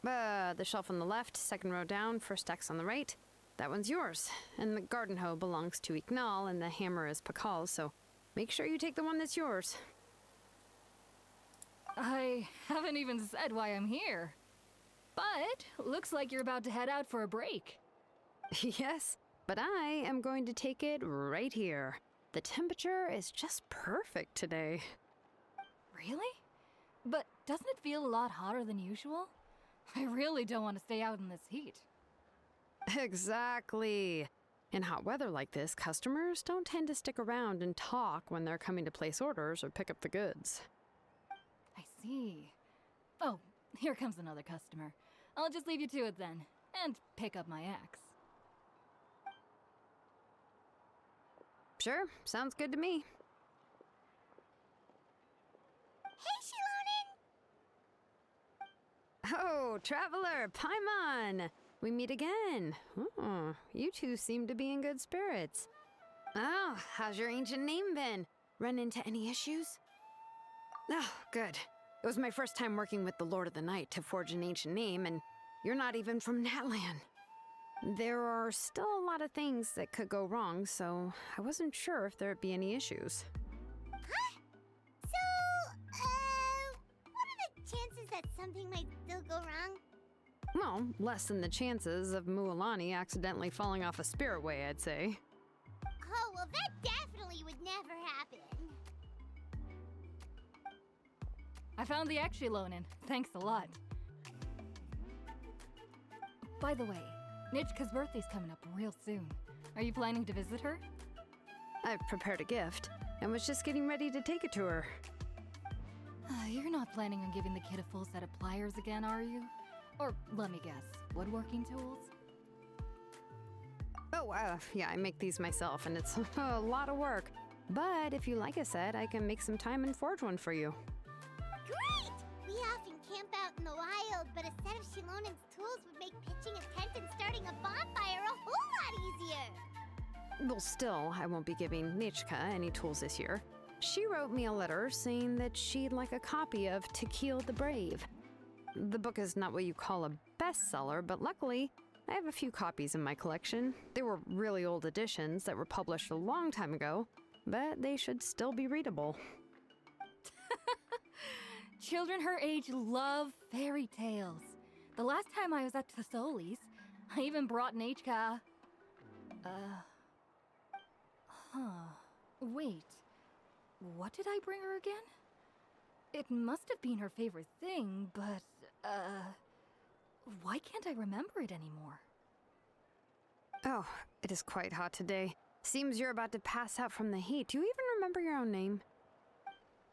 The shelf on the left, second row down, first X on the right. That one's yours. And the garden hoe belongs to Ignal, and the hammer is Pakal's, so make sure you take the one that's yours. I haven't even said why I'm here. But looks like you're about to head out for a break. Yes, but I am going to take it right here. The temperature is just perfect today. Really? But doesn't it feel a lot hotter than usual? I really don't want to stay out in this heat. Exactly. In hot weather like this, customers don't tend to stick around and talk when they're coming to place orders or pick up the goods. I see. Oh, here comes another customer. I'll just leave you to it then, and pick up my axe. Sure, sounds good to me. Hey, Shilonен! Oh, Traveler, Paimon! We meet again. Oh, you two seem to be in good spirits. Oh, how's your ancient name been? Run into any issues? Oh, good. It was my first time working with the Lord of the Night to forge an ancient name, and you're not even from Natlan. There are still a lot of things that could go wrong, so I wasn't sure if there'd be any issues. Huh? So, what are the chances that something might still go wrong? Well, less than the chances of Mualani accidentally falling off a spirit way, I'd say. Oh, well, that definitely would never happen. I found the Shilonen. Thanks a lot. By the way, Nitchka's birthday's coming up real soon. Are you planning to visit her? I've prepared a gift and was just getting ready to take it to her. You're not planning on giving the kid a full set of pliers again, are you? Or, let me guess, woodworking tools? Oh, yeah, I make these myself, and it's a lot of work. But if you like a set, I can make some time and forge one for you. Great! We often camp out in the wild, but a set of Shilonen's tools would make pitching a tent and starting a bonfire a whole lot easier. Well, still, I won't be giving Nitchka any tools this year. She wrote me a letter saying that she'd like a copy of To Kill the Brave. The book is not what you call a bestseller, but luckily, I have a few copies in my collection. They were really old editions that were published a long time ago, but they should still be readable. Children her age love fairy tales. The last time I was at Tasoli's, I even brought Nitchka. Wait. What did I bring her again? It must have been her favorite thing, but, why can't I remember it anymore? Oh, it is quite hot today. Seems you're about to pass out from the heat. Do you even remember your own name?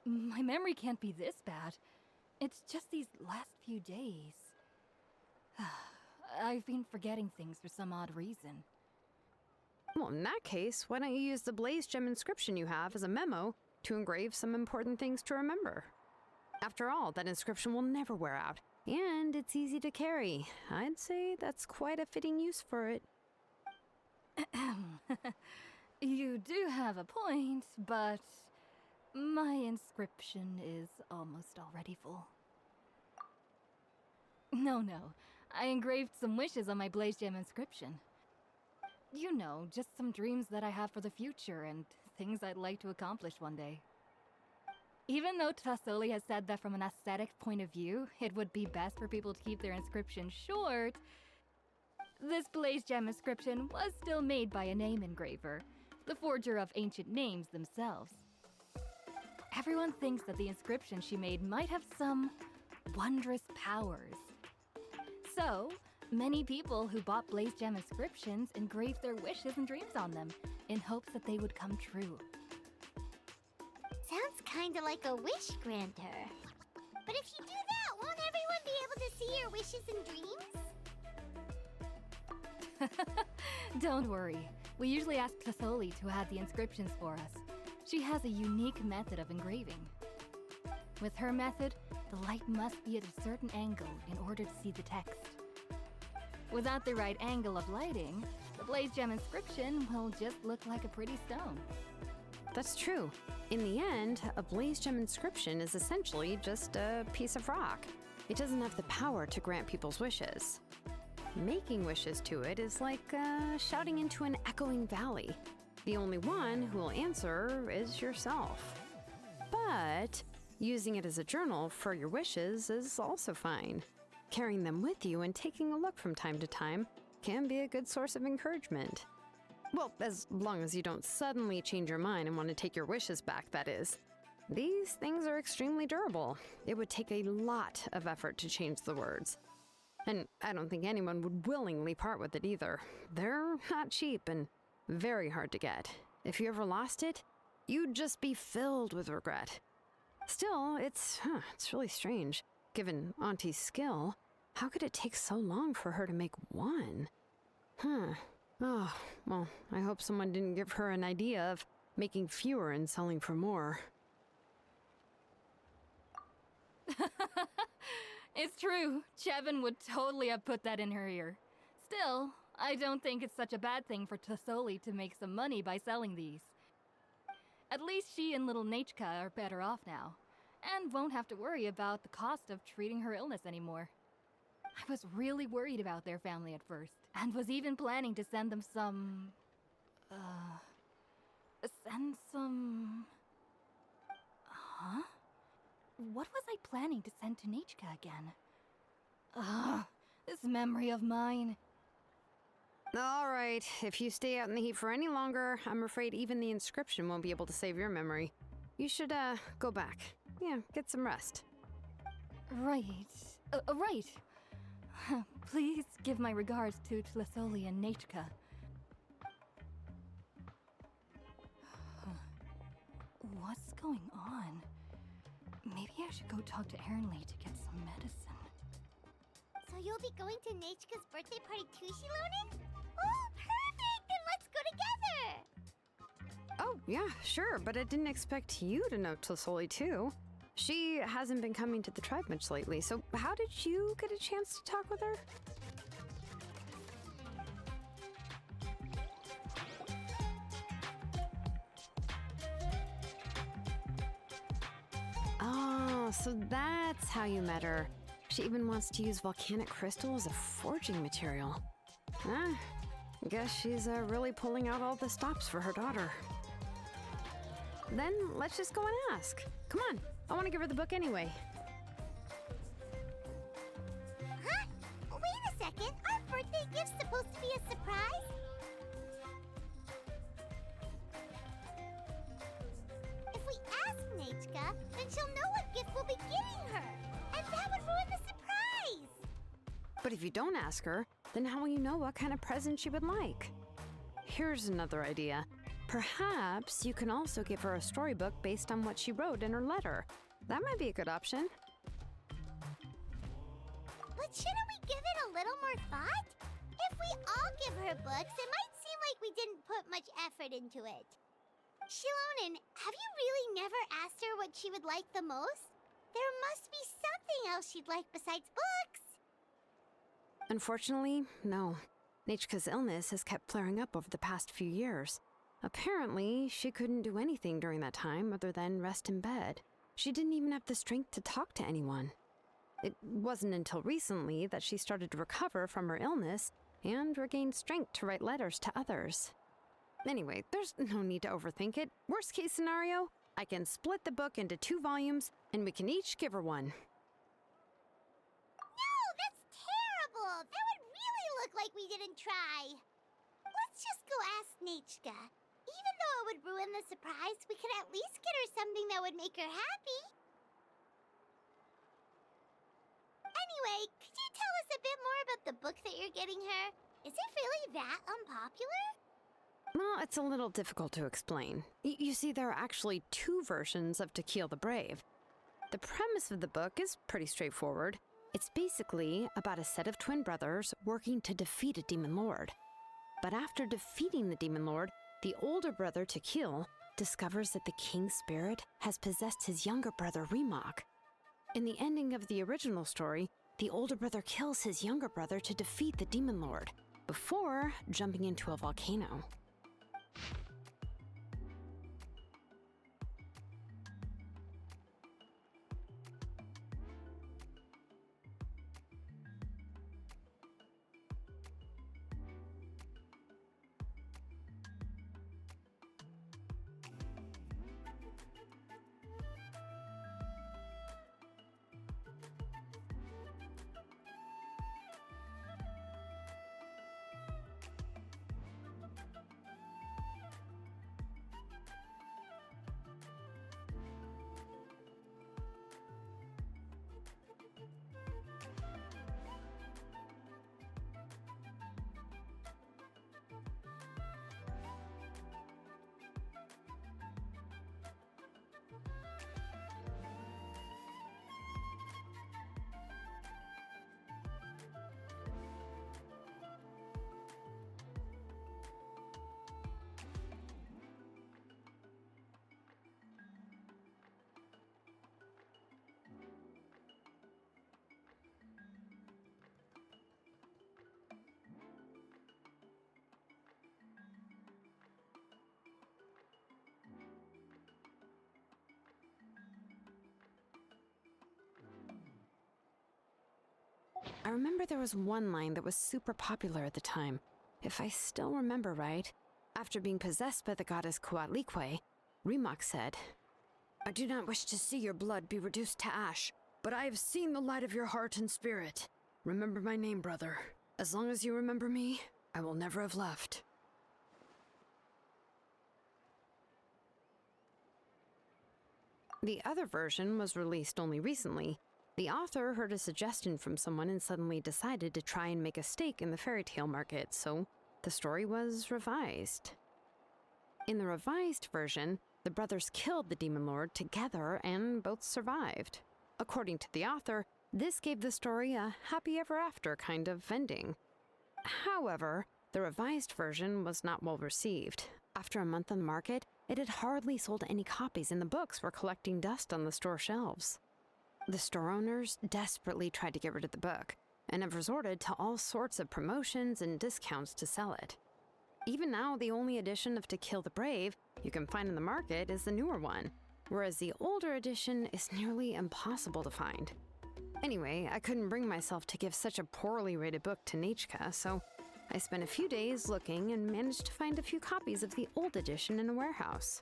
My memory can't be this bad. It's just these last few days. I've been forgetting things for some odd reason. Well, in that case, why don't you use the blaze gem inscription you have as a memo to engrave some important things to remember? After all, that inscription will never wear out, and it's easy to carry. I'd say that's quite a fitting use for it. You do have a point, but my inscription is almost already full. No, I engraved some wishes on my blaze gem inscription. You know, just some dreams that I have for the future and things I'd like to accomplish one day. Even though Tasoli has said that from an aesthetic point of view, it would be best for people to keep their inscription short, this blaze gem inscription was still made by a name engraver, the forger of ancient names themselves. Everyone thinks that the inscription she made might have some wondrous powers. So, many people who bought blaze gem inscriptions engraved their wishes and dreams on them, in hopes that they would come true. Sounds kinda like a wish granter. But if you do that, won't everyone be able to see your wishes and dreams? Don't worry. We usually ask Tasoli to add the inscriptions for us. She has a unique method of engraving. With her method, the light must be at a certain angle in order to see the text. Without the right angle of lighting, the blaze gem inscription will just look like a pretty stone. That's true. In the end, a blaze gem inscription is essentially just a piece of rock. It doesn't have the power to grant people's wishes. Making wishes to it is like shouting into an echoing valley. The only one who will answer is yourself. But using it as a journal for your wishes is also fine. Carrying them with you and taking a look from time to time can be a good source of encouragement. Well, as long as you don't suddenly change your mind and want to take your wishes back, that is. These things are extremely durable. It would take a lot of effort to change the words. And I don't think anyone would willingly part with it either. They're not cheap and very hard to get. If you ever lost it, you'd just be filled with regret. Still, it's really strange. Given Auntie's skill, how could it take so long for her to make one? Oh, well, I hope someone didn't give her an idea of making fewer and selling for more. It's true. Chevin would totally have put that in her ear. Still, I don't think it's such a bad thing for Tasoli to make some money by selling these. At least she and little Nachka are better off now, and won't have to worry about the cost of treating her illness anymore. I was really worried about their family at first, and was even planning to send them some... Huh? What was I planning to send to Nachka again? This memory of mine. All right, if you stay out in the heat for any longer, I'm afraid even the inscription won't be able to save your memory. You should, go back. Yeah, get some rest. Right. Right. Please give my regards to Tlasoli and Nachka. What's going on? Maybe I should go talk to Ernly to get some medicine. So you'll be going to Nachka's birthday party too, Shilonen? Oh, perfect! Then let's go together! Oh, yeah, sure, but I didn't expect you to know Tlasoli too. She hasn't been coming to the tribe much lately, so how did you get a chance to talk with her? Oh, so that's how you met her. She even wants to use volcanic crystal as a forging material. Guess she's really pulling out all the stops for her daughter. Then let's just go and ask. Come on, I want to give her the book anyway. Huh? Wait a second, our birthday gift's supposed to be a surprise? If we ask Nachka, then she'll know what gift we'll be giving her, and that would ruin the surprise! But if you don't ask her, then how will you know what kind of present she would like? Here's another idea. Perhaps you can also give her a storybook based on what she wrote in her letter. That might be a good option. But shouldn't we give it a little more thought? If we all give her books, it might seem like we didn't put much effort into it. Shilonen, have you really never asked her what she would like the most? There must be something else she'd like besides books. Unfortunately, no. Nachka's illness has kept flaring up over the past few years. Apparently, she couldn't do anything during that time other than rest in bed. She didn't even have the strength to talk to anyone. It wasn't until recently that she started to recover from her illness and regained strength to write letters to others. Anyway, there's no need to overthink it. Worst case scenario, I can split the book into 2 volumes and we can each give her one. No, that's terrible! That would really look like we didn't try. Let's just go ask Nachka. Even though it would ruin the surprise, we could at least get her something that would make her happy. Anyway, could you tell us a bit more about the book that you're getting her? Is it really that unpopular? Well, it's a little difficult to explain. You see, there are actually 2 versions of To Kill the Brave. The premise of the book is pretty straightforward. It's basically about a set of twin brothers working to defeat a demon lord. But after defeating the demon lord, the older brother, Tequil, discovers that the king's spirit has possessed his younger brother, Remok. In the ending of the original story, the older brother kills his younger brother to defeat the demon lord, before jumping into a volcano. remember there was one line that was super popular at the time. If I still remember right, after being possessed by the goddess Coatlicue, Rimac said, "I do not wish to see your blood be reduced to ash, but I have seen the light of your heart and spirit. Remember my name, brother. As long as you remember me, I will never have left." The other version was released only recently. The author heard a suggestion from someone and suddenly decided to try and make a stake in the fairy tale market, so the story was revised. In the revised version, the brothers killed the demon lord together and both survived. According to the author, this gave the story a happy ever after kind of ending. However, the revised version was not well received. After a month on the market, it had hardly sold any copies and the books were collecting dust on the store shelves. The store owners desperately tried to get rid of the book and have resorted to all sorts of promotions and discounts to sell it. Even now, the only edition of To Kill the Brave you can find in the market is the newer one, whereas the older edition is nearly impossible to find. Anyway, I couldn't bring myself to give such a poorly rated book to Nechka, so I spent a few days looking and managed to find a few copies of the old edition in a warehouse.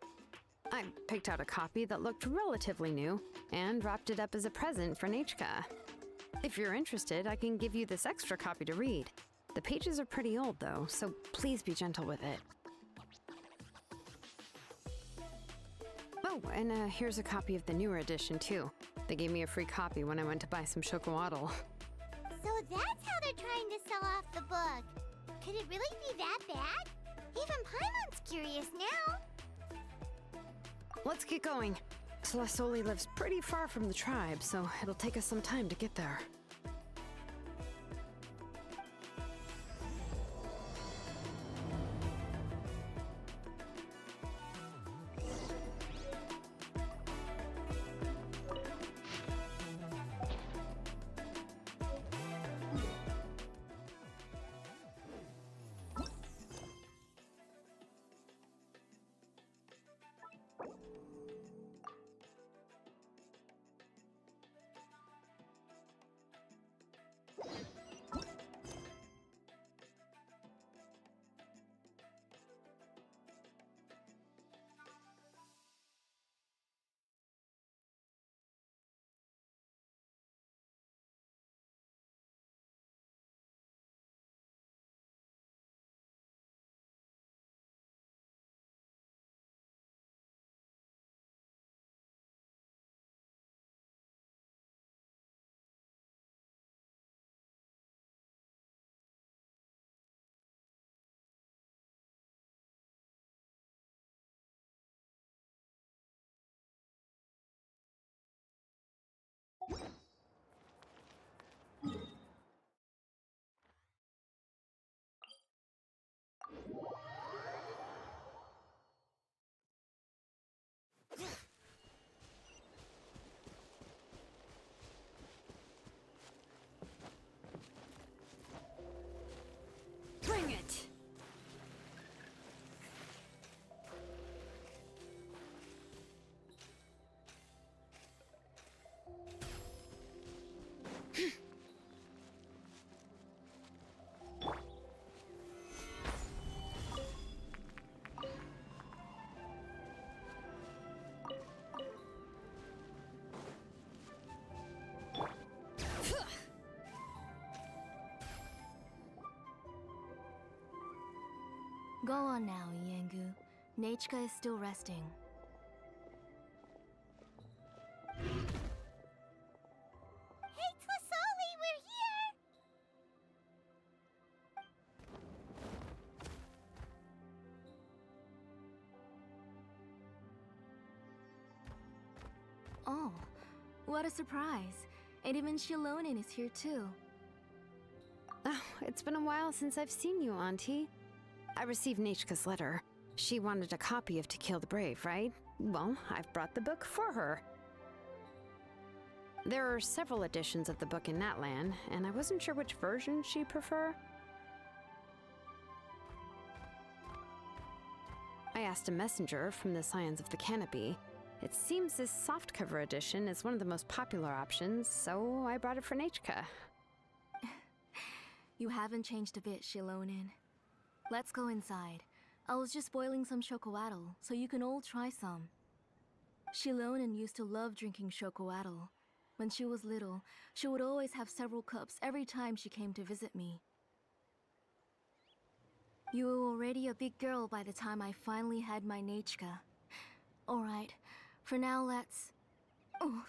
I picked out a copy that looked relatively new and wrapped it up as a present for Nechka. If you're interested, I can give you this extra copy to read. The pages are pretty old though, so please be gentle with it. Oh, and here's a copy of the newer edition too. They gave me a free copy when I went to buy some chocowaddle. So that's how they're trying to sell off the book. Could it really be that bad? Even Paimon's curious now. Let's get going. Celestoli lives pretty far from the tribe, so it'll take us some time to get there. Bring it! Go on now, Yengu. Nechka is still resting. Hey, Tlasoli, we're here! Oh, what a surprise. And even Shilonen is here too. Oh, it's been a while since I've seen you, Auntie. I received Nechka's letter. She wanted a copy of To Kill the Brave, right? Well, I've brought the book for her. There are several editions of the book in Natlan, and I wasn't sure which version she'd prefer. I asked a messenger from the Scions of the Canopy. It seems this softcover edition is one of the most popular options, so I brought it for Nechka. You haven't changed a bit, Shilonen. Let's go inside. I was just boiling some chocoatl, so you can all try some. Shilonen used to love drinking chocoatl. When she was little, she would always have several cups every time she came to visit me. You were already a big girl by the time I finally had my Nechka. Alright, for now let's... Oh.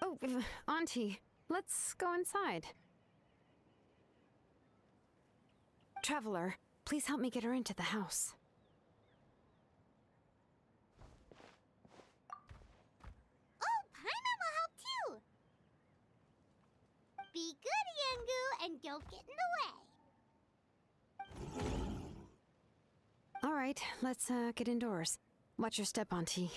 Oh, Auntie, let's go inside. Traveler, please help me get her into the house. Oh, Paimon will help too! Be good, Yangu, and don't get in the way. All right, let's get indoors. Watch your step, Auntie.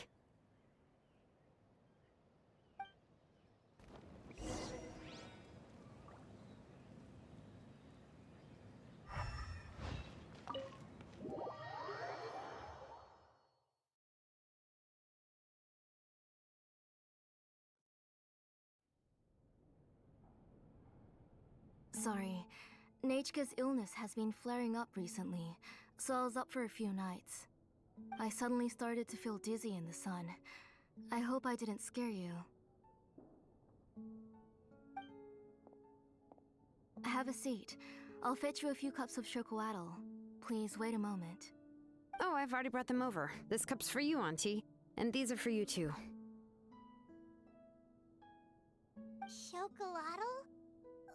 Sorry. Nechka's illness has been flaring up recently, so I was up for a few nights. I suddenly started to feel dizzy in the sun. I hope I didn't scare you. Have a seat. I'll fetch you a few cups of chocoatl. Please wait a moment. Oh, I've already brought them over. This cup's for you, Auntie. And these are for you, too. Chocolatl?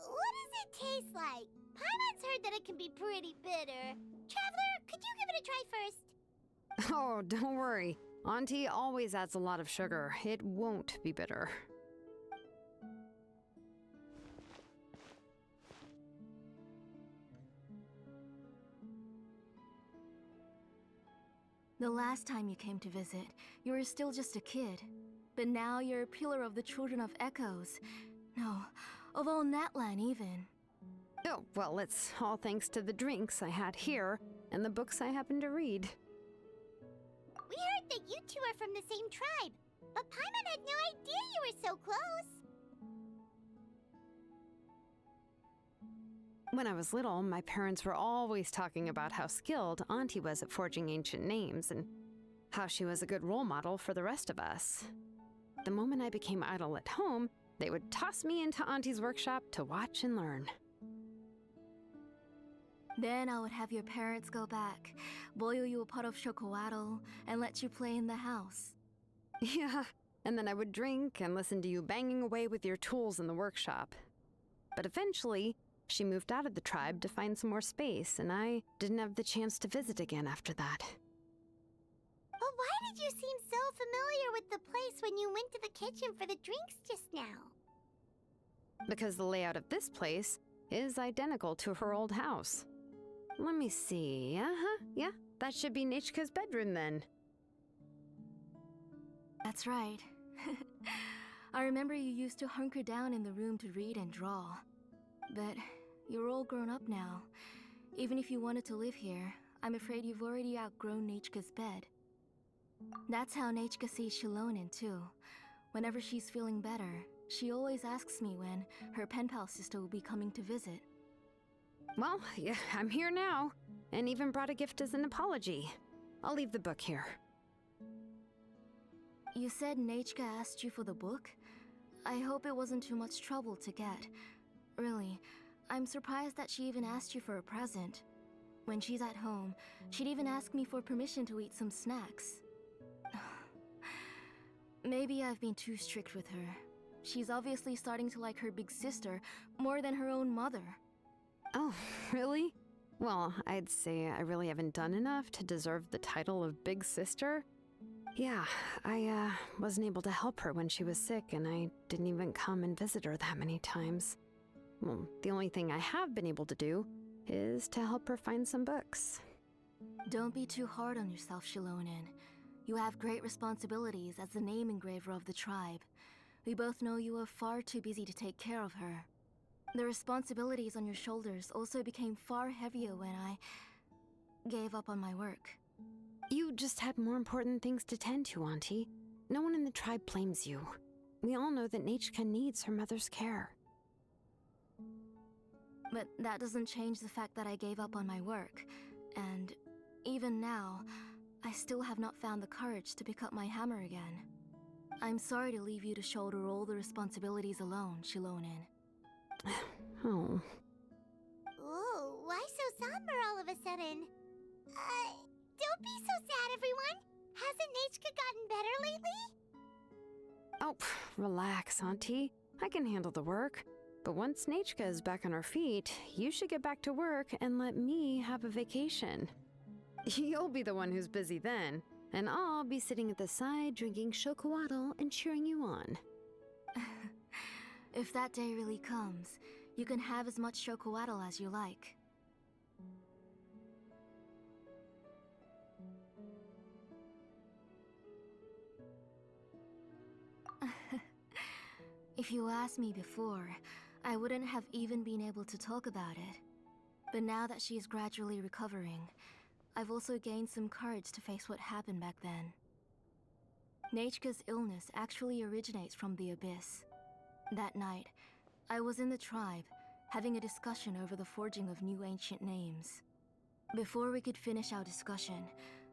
What does it taste like? Paimon's heard that it can be pretty bitter. Traveler, could you give it a try first? Oh, don't worry. Auntie always adds a lot of sugar. It won't be bitter. The last time you came to visit, you were still just a kid. But now you're a pillar of the Children of Echoes. No, of all Natlan even. Oh, well, it's all thanks to the drinks I had here and the books I happened to read. We heard that you two are from the same tribe, but Paimon had no idea you were so close. When I was little, my parents were always talking about how skilled Auntie was at forging ancient names and how she was a good role model for the rest of us. The moment I became idle at home, they would toss me into Auntie's workshop to watch and learn. Then I would have your parents go back, boil you a pot of chocoatl, and let you play in the house. Yeah, and then I would drink and listen to you banging away with your tools in the workshop. But eventually, she moved out of the tribe to find some more space, and I didn't have the chance to visit again after that. But why did you seem so familiar with the place when you went to the kitchen for the drinks just now? Because the layout of this place is identical to her old house. Let me see. Yeah, that should be Nechka's bedroom then. That's right. I remember you used to hunker down in the room to read and draw. But you're all grown up now. Even if you wanted to live here, I'm afraid you've already outgrown Nechka's bed. That's how Nechka sees Shilonen too. Whenever she's feeling better, she always asks me when her pen pal sister will be coming to visit. Well, yeah, I'm here now, and even brought a gift as an apology. I'll leave the book here. You said Nechka asked you for the book? I hope it wasn't too much trouble to get. Really, I'm surprised that she even asked you for a present. When she's at home, she'd even ask me for permission to eat some snacks. Maybe I've been too strict with her. She's obviously starting to like her big sister more than her own mother. Oh, really? Well, I'd say I really haven't done enough to deserve the title of Big Sister. Yeah, I wasn't able to help her when she was sick, and I didn't even come and visit her that many times. Well, the only thing I have been able to do is to help her find some books. Don't be too hard on yourself, Shilonen. You have great responsibilities as the name engraver of the tribe. We both know you are far too busy to take care of her. The responsibilities on your shoulders also became far heavier when I gave up on my work. You just had more important things to tend to, Auntie. No one in the tribe blames you. We all know that Nechka needs her mother's care. But that doesn't change the fact that I gave up on my work. And even now, I still have not found the courage to pick up my hammer again. I'm sorry to leave you to shoulder all the responsibilities alone, Shilonen. Oh. Ooh, why so somber all of a sudden? Don't be so sad, everyone. Hasn't Nechka gotten better lately? Oh, relax, Auntie. I can handle the work. But once Nechka is back on her feet, you should get back to work and let me have a vacation. You'll be the one who's busy then, and I'll be sitting at the side drinking chocolatl and cheering you on. If that day really comes, you can have as much chocolatl as you like. If you asked me before, I wouldn't have even been able to talk about it. But now that she is gradually recovering, I've also gained some courage to face what happened back then. Nechka's illness actually originates from the Abyss. That night, I was in the tribe, having a discussion over the forging of new ancient names. Before we could finish our discussion,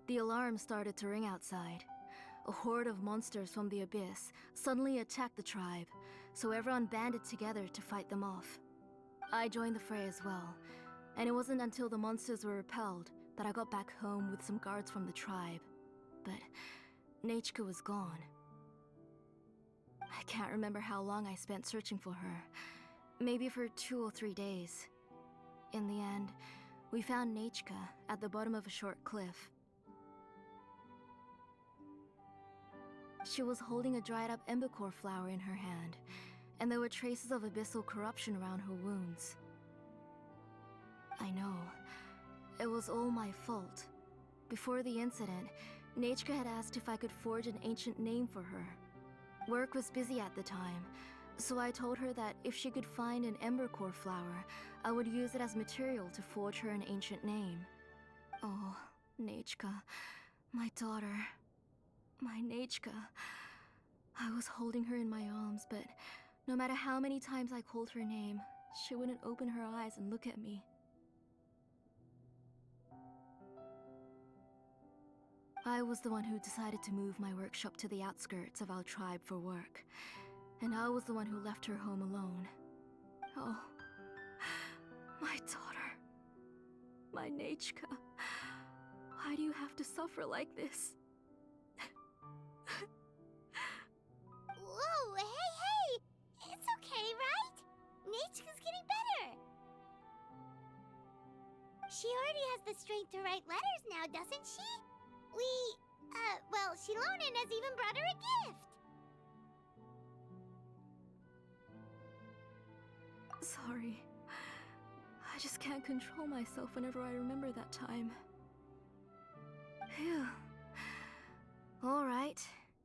the alarm started to ring outside. A horde of monsters from the Abyss suddenly attacked the tribe, so everyone banded together to fight them off. I joined the fray as well, and it wasn't until the monsters were repelled that I got back home with some guards from the tribe. But Nechka was gone. I can't remember how long I spent searching for her. Maybe for 2 or 3 days. In the end, we found Nechka at the bottom of a short cliff. She was holding a dried-up embercore flower in her hand, and there were traces of abyssal corruption around her wounds. I know. It was all my fault. Before the incident, Nechka had asked if I could forge an ancient name for her. Work was busy at the time, so I told her that if she could find an embercore flower, I would use it as material to forge her an ancient name. Oh, Nechka, my daughter. My Nechka. I was holding her in my arms, but no matter how many times I called her name, she wouldn't open her eyes and look at me. I was the one who decided to move my workshop to the outskirts of our tribe for work, and I was the one who left her home alone. Oh, my daughter. My Nechka. Why do you have to suffer like this? Whoa, hey! It's okay, right? Nechka's getting better. She already has the strength to write letters now, doesn't she? Well, Shilonen has even brought her a gift. Sorry. I just can't control myself whenever I remember that time. Phew. Alright.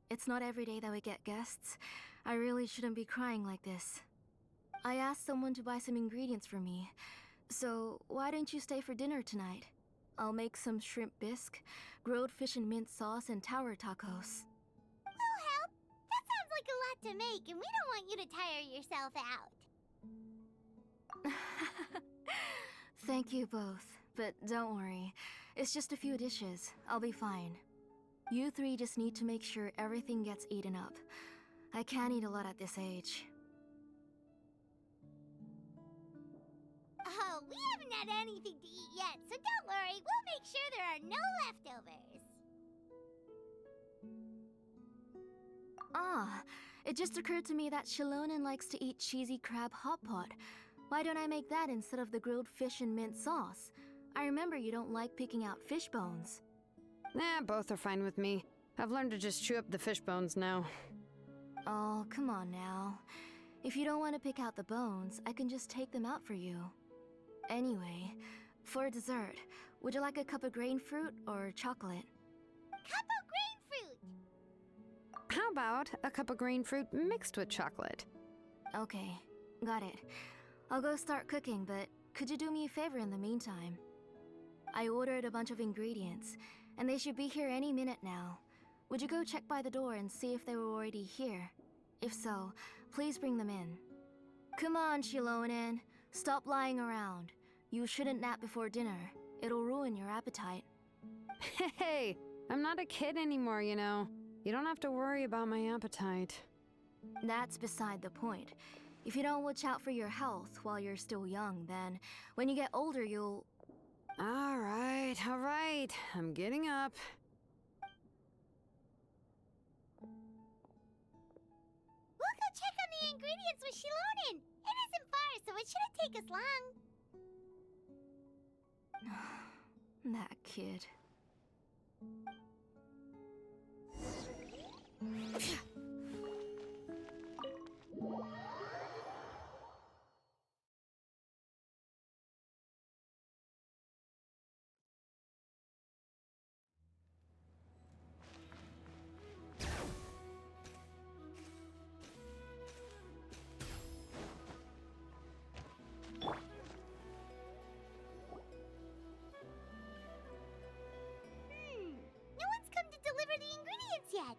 It's not every day that we get guests. I really shouldn't be crying like this. I asked someone to buy some ingredients for me. So, why don't you stay for dinner tonight? I'll make some shrimp bisque, grilled fish and mint sauce, and tower tacos. We'll help. That sounds like a lot to make, and we don't want you to tire yourself out. Thank you both, but don't worry. It's just a few dishes. I'll be fine. You three just need to make sure everything gets eaten up. I can't eat a lot at this age. Oh, we haven't had anything to eat yet, so don't worry. We'll make sure there are no leftovers. Ah, it just occurred to me that Shilonen likes to eat cheesy crab hot pot. Why don't I make that instead of the grilled fish and mint sauce? I remember you don't like picking out fish bones. Both are fine with me. I've learned to just chew up the fish bones now. Oh, come on now. If you don't want to pick out the bones, I can just take them out for you. Anyway, for dessert, would you like a cup of grain fruit or chocolate? Cup of grain fruit! How about a cup of green fruit mixed with chocolate? Okay, got it. I'll go start cooking, but could you do me a favor in the meantime? I ordered a bunch of ingredients, and they should be here any minute now. Would you go check by the door and see if they were already here? If so, please bring them in. Come on, Shilonen. Stop lying around. You shouldn't nap before dinner. It'll ruin your appetite. Hey, I'm not a kid anymore, you know. You don't have to worry about my appetite. That's beside the point. If you don't watch out for your health while you're still young, then when you get older, you'll... All right. I'm getting up. We'll go check on the ingredients with Shilonen. It isn't far, so it shouldn't take us long. That kid. No one's come to deliver the ingredients yet.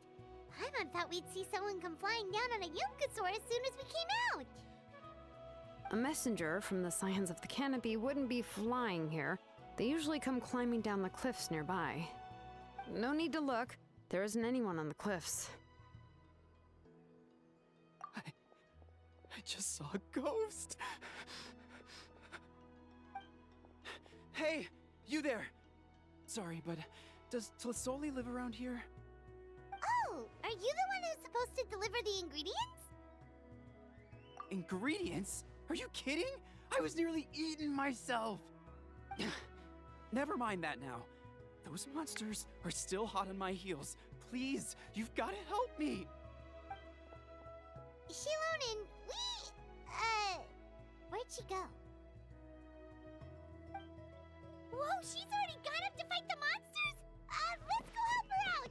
Paimon thought we'd see someone come flying down on a Yunkasaur as soon as we came out. A messenger from the Scions of the Canopy wouldn't be flying here. They usually come climbing down the cliffs nearby. No need to look. There isn't anyone on the cliffs. I just saw a ghost. Hey, you there. Sorry, but does Tlisoli live around here? Oh, are you the one who's supposed to deliver the ingredients? Ingredients? Are you kidding? I was nearly eaten myself. Never mind that now. Those monsters are still hot on my heels. Please, you've got to help me. Shilonen, where'd she go? Whoa, she's already gone up to fight the monsters? Let's go help her out!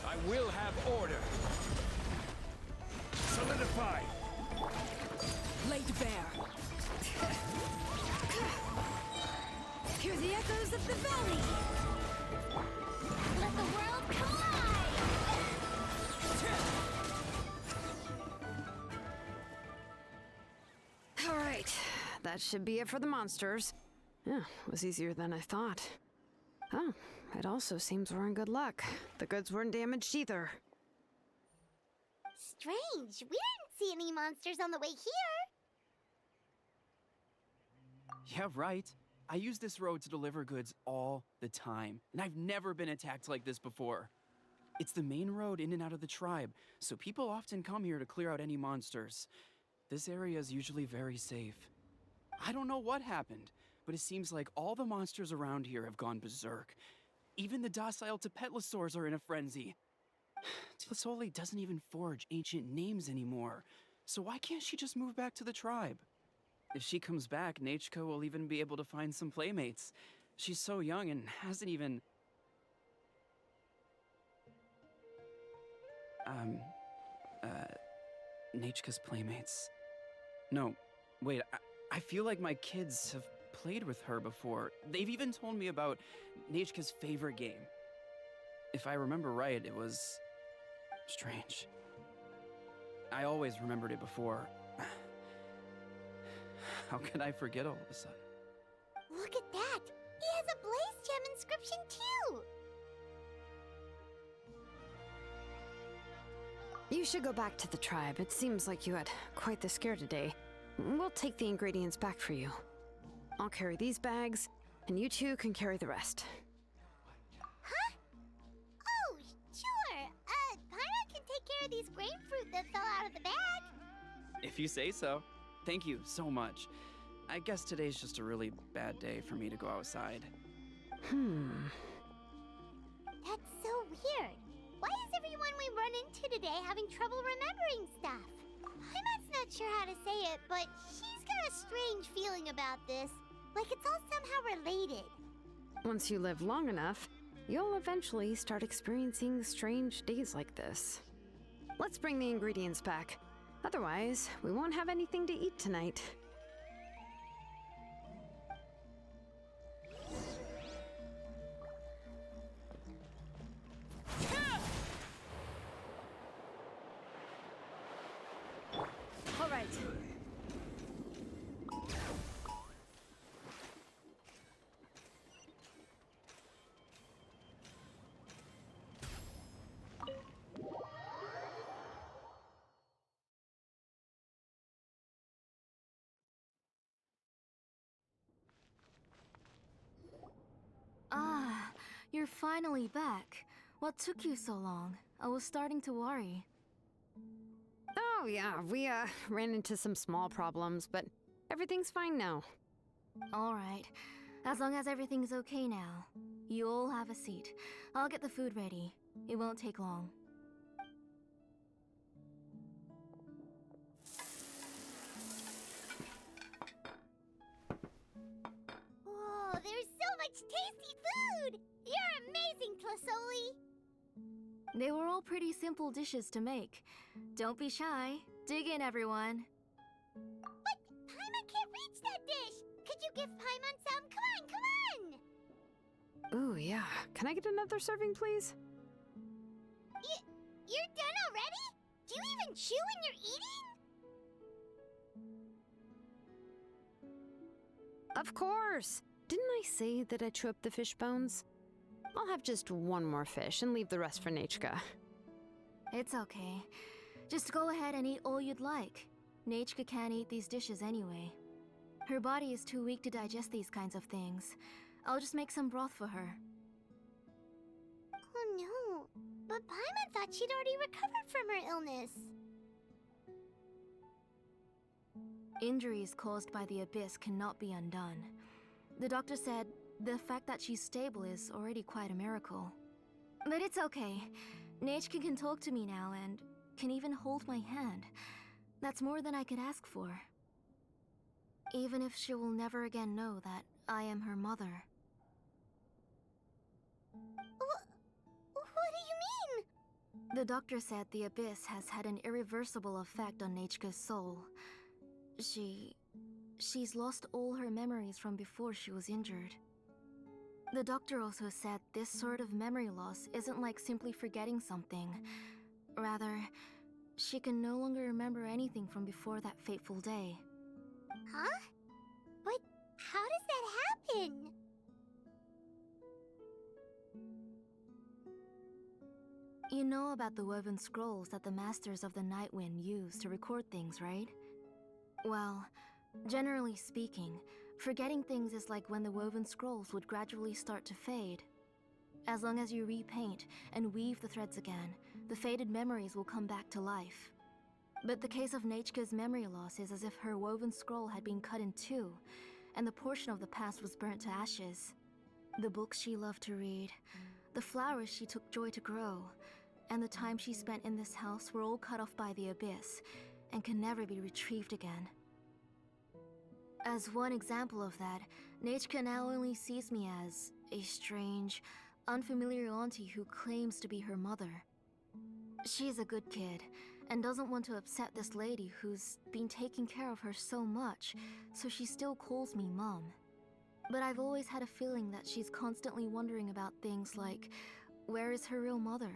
I will have order. Solidify. Laid bare. Hear the echoes of the valley. Let the world collide! All right, that should be it for the monsters. Yeah, was easier than I thought. Oh, it also seems we're in good luck. The goods weren't damaged either. Strange, we didn't see any monsters on the way here. Yeah, right. I use this road to deliver goods all the time, and I've never been attacked like this before. It's the main road in and out of the tribe, so people often come here to clear out any monsters. This area is usually very safe. I don't know what happened, but it seems like all the monsters around here have gone berserk. Even the docile Tepetlosaurs are in a frenzy. Tlisoli doesn't even forge ancient names anymore, so why can't she just move back to the tribe? If she comes back, Nachko will even be able to find some playmates. She's so young and hasn't even... Nachka's playmates. No, wait, I feel like my kids have played with her before. They've even told me about Nachka's favorite game. If I remember right, it was... strange. I always remembered it before. How could I forget all of a sudden? Look at that! He has a Blaze Gem inscription too! You should go back to the tribe. It seems like you had quite the scare today. We'll take the ingredients back for you. I'll carry these bags, and you two can carry the rest. Huh? Oh, sure. Paimon can take care of these grapefruit that fell out of the bag. If you say so. Thank you so much. I guess today's just a really bad day for me to go outside. That's so weird. Why is everyone we run into today having trouble remembering stuff? Paimon's not sure how to say it, but she's got a strange feeling about this. Like it's all somehow related. Once you live long enough, you'll eventually start experiencing strange days like this. Let's bring the ingredients back. Otherwise, we won't have anything to eat tonight. You're finally back. What took you so long? I was starting to worry. Oh, yeah, we ran into some small problems, but everything's fine now. All right. As long as everything's okay now. You all have a seat. I'll get the food ready. It won't take long. Whoa, there's so much tasty food! You're amazing, Clasoli! They were all pretty simple dishes to make. Don't be shy. Dig in, everyone. But Paimon can't reach that dish! Could you give Paimon some? Come on! Ooh, yeah. Can I get another serving, please? You're done already? Do you even chew when you're eating? Of course! Didn't I say that I chew up the fish bones? I'll have just one more fish and leave the rest for Nechka. It's okay. Just go ahead and eat all you'd like. Nechka can't eat these dishes anyway. Her body is too weak to digest these kinds of things. I'll just make some broth for her. Oh no, but Paimon thought she'd already recovered from her illness. Injuries caused by the abyss cannot be undone. The doctor said the fact that she's stable is already quite a miracle. But it's okay. Nechka can talk to me now and can even hold my hand. That's more than I could ask for. Even if she will never again know that I am her mother. What do you mean? The doctor said the abyss has had an irreversible effect on Nechka's soul. She's lost all her memories from before she was injured. The doctor also said this sort of memory loss isn't like simply forgetting something. Rather, she can no longer remember anything from before that fateful day. Huh? But how does that happen? You know about the woven scrolls that the Masters of the Night Wind use to record things, right? Well, generally speaking, forgetting things is like when the woven scrolls would gradually start to fade. As long as you repaint and weave the threads again, the faded memories will come back to life. But the case of Nechka's memory loss is as if her woven scroll had been cut in two, and the portion of the past was burnt to ashes. The books she loved to read, the flowers she took joy to grow, and the time she spent in this house were all cut off by the abyss, and can never be retrieved again. As one example of that, Nechka now only sees me as a strange, unfamiliar auntie who claims to be her mother. She's a good kid, and doesn't want to upset this lady who's been taking care of her so much, so she still calls me Mom. But I've always had a feeling that she's constantly wondering about things like, where is her real mother?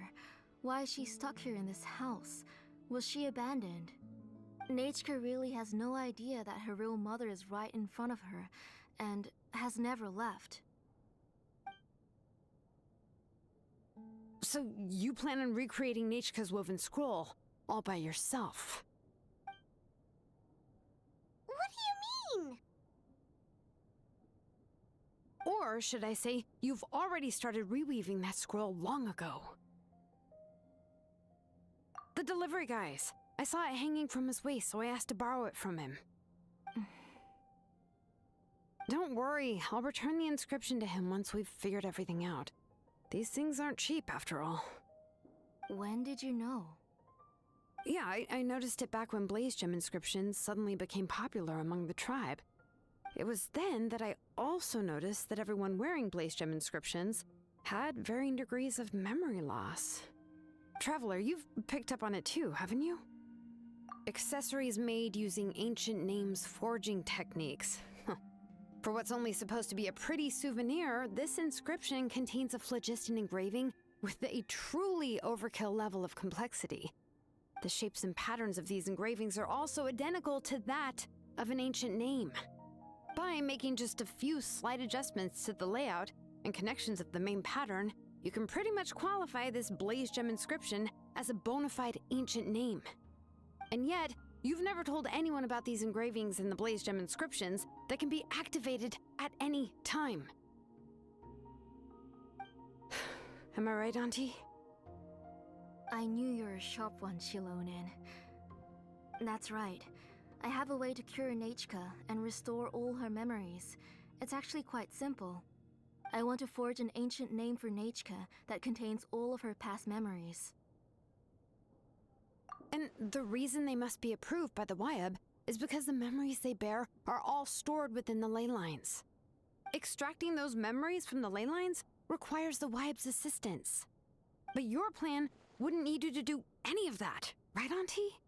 Why is she stuck here in this house? Was she abandoned? Nechka really has no idea that her real mother is right in front of her, and has never left. So you plan on recreating Nechka's woven scroll all by yourself? What do you mean? Or should I say, you've already started reweaving that scroll long ago? The delivery guys. I saw it hanging from his waist, so I asked to borrow it from him. Don't worry, I'll return the inscription to him once we've figured everything out. These things aren't cheap, after all. When did you know? Yeah, I noticed it back when Blaze Gem inscriptions suddenly became popular among the tribe. It was then that I also noticed that everyone wearing Blaze Gem inscriptions had varying degrees of memory loss. Traveler, you've picked up on it too, haven't you? Accessories made using ancient names forging techniques. For what's only supposed to be a pretty souvenir, this inscription contains a phlogiston engraving with a truly overkill level of complexity. The shapes and patterns of these engravings are also identical to that of an ancient name. By making just a few slight adjustments to the layout and connections of the main pattern, you can pretty much qualify this Blaze Gem inscription as a bona fide ancient name. And yet, you've never told anyone about these engravings in the Blaze Gem inscriptions that can be activated at any time. Am I right, Auntie? I knew you were a sharp one, Shilonen. That's right. I have a way to cure Nechka and restore all her memories. It's actually quite simple. I want to forge an ancient name for Nechka that contains all of her past memories. And the reason they must be approved by the Wyab is because the memories they bear are all stored within the ley lines. Extracting those memories from the ley lines requires the Wyab's assistance. But your plan wouldn't need you to do any of that, right, Auntie?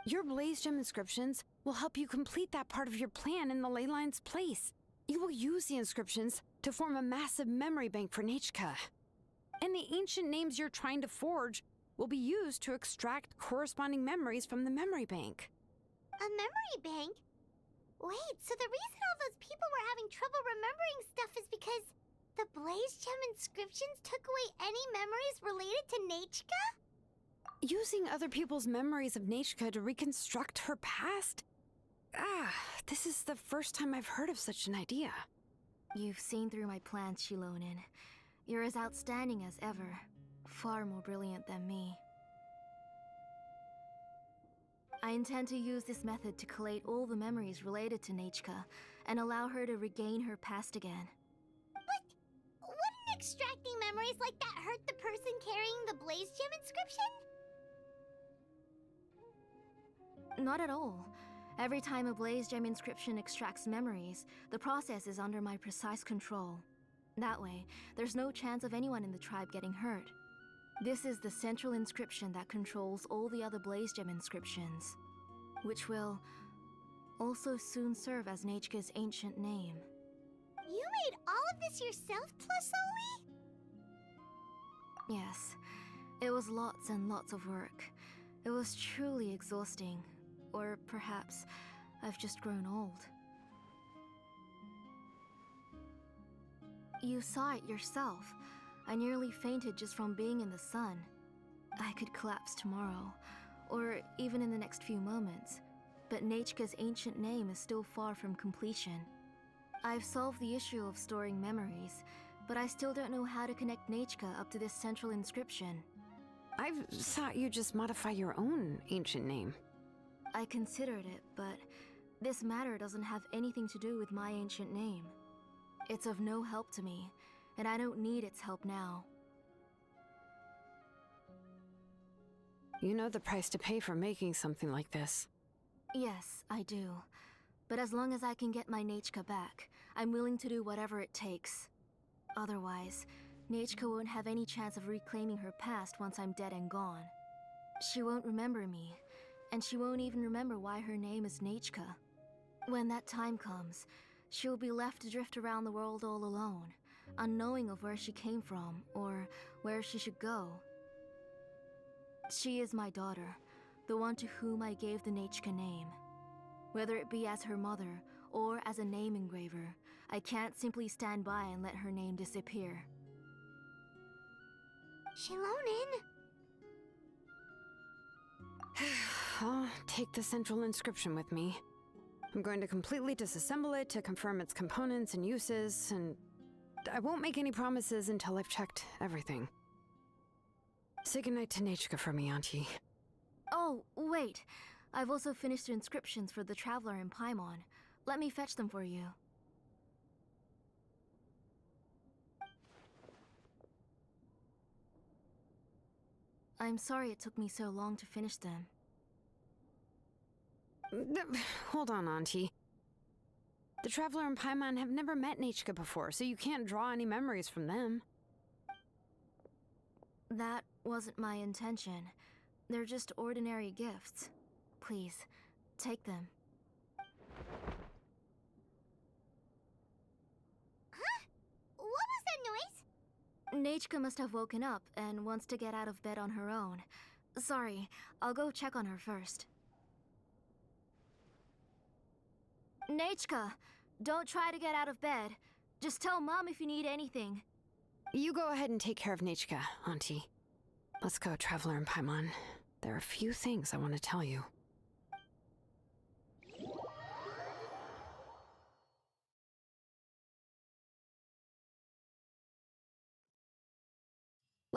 Your Blaze Gem inscriptions will help you complete that part of your plan in the ley line's place. You will use the inscriptions to form a massive memory bank for Nechka. And the ancient names you're trying to forge will be used to extract corresponding memories from the memory bank. A memory bank? Wait, so the reason all those people were having trouble remembering stuff is because the Blaze Gem inscriptions took away any memories related to Nechka? Using other people's memories of Nechka to reconstruct her past? This is the first time I've heard of such an idea. You've seen through my plans, Shilonen. You're as outstanding as ever. Far more brilliant than me. I intend to use this method to collate all the memories related to Nechka and allow her to regain her past again. But wouldn't extracting memories like that hurt the person carrying the Blaze Gem inscription? Not at all. Every time a Blaze Gem inscription extracts memories, the process is under my precise control. That way, there's no chance of anyone in the tribe getting hurt. This is the central inscription that controls all the other Blaze Gem inscriptions, which will also soon serve as Nechka's ancient name. You made all of this yourself, Tlasoli? Yes, it was lots and lots of work. It was truly exhausting. Or perhaps I've just grown old. You saw it yourself. I nearly fainted just from being in the sun. I could collapse tomorrow, or even in the next few moments. But Nechka's ancient name is still far from completion. I've solved the issue of storing memories, but I still don't know how to connect Nechka up to this central inscription. I've thought you just modify your own ancient name. I considered it, but this matter doesn't have anything to do with my ancient name. It's of no help to me, and I don't need its help now. You know the price to pay for making something like this. Yes, I do. But as long as I can get my Nechka back, I'm willing to do whatever it takes. Otherwise, Nechka won't have any chance of reclaiming her past once I'm dead and gone. She won't remember me, and she won't even remember why her name is Nechka. When that time comes, she'll be left to drift around the world all alone, unknowing of where she came from or where she should go. She is my daughter, the one to whom I gave the Nechka name. Whether it be as her mother or as a name engraver, I can't simply stand by and let her name disappear. Shilonen? I'll take the central inscription with me. I'm going to completely disassemble it to confirm its components and uses, and I won't make any promises until I've checked everything. Say goodnight to Nechka for me, Auntie. Oh, wait. I've also finished the inscriptions for the Traveler in Paimon. Let me fetch them for you. I'm sorry it took me so long to finish them. Hold on, Auntie. The Traveler and Paimon have never met Nechka before, so you can't draw any memories from them. That wasn't my intention. They're just ordinary gifts. Please, take them. Huh? What was that noise? Nechka must have woken up and wants to get out of bed on her own. Sorry, I'll go check on her first. Nechka, don't try to get out of bed. Just tell Mom if you need anything. You go ahead and take care of Nechka, Auntie. Let's go, Traveler and Paimon. There are a few things I want to tell you.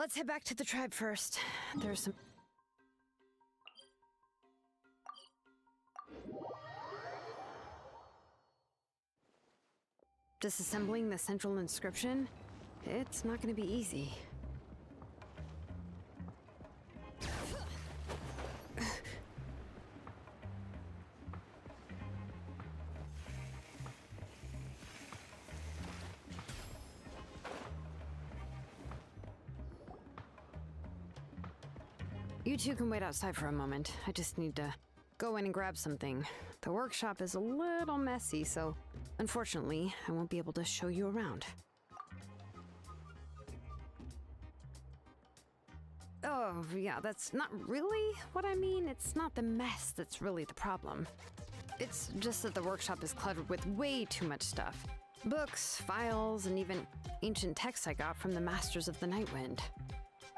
Let's head back to the tribe first. There's some... Disassembling the central inscription? It's not going to be easy. You two can wait outside for a moment. I just need to go in and grab something. The workshop is a little messy, so unfortunately, I won't be able to show you around. Oh, yeah, that's not really what I mean. It's not the mess that's really the problem. It's just that the workshop is cluttered with way too much stuff. Books, files, and even ancient texts I got from the Masters of the Nightwind.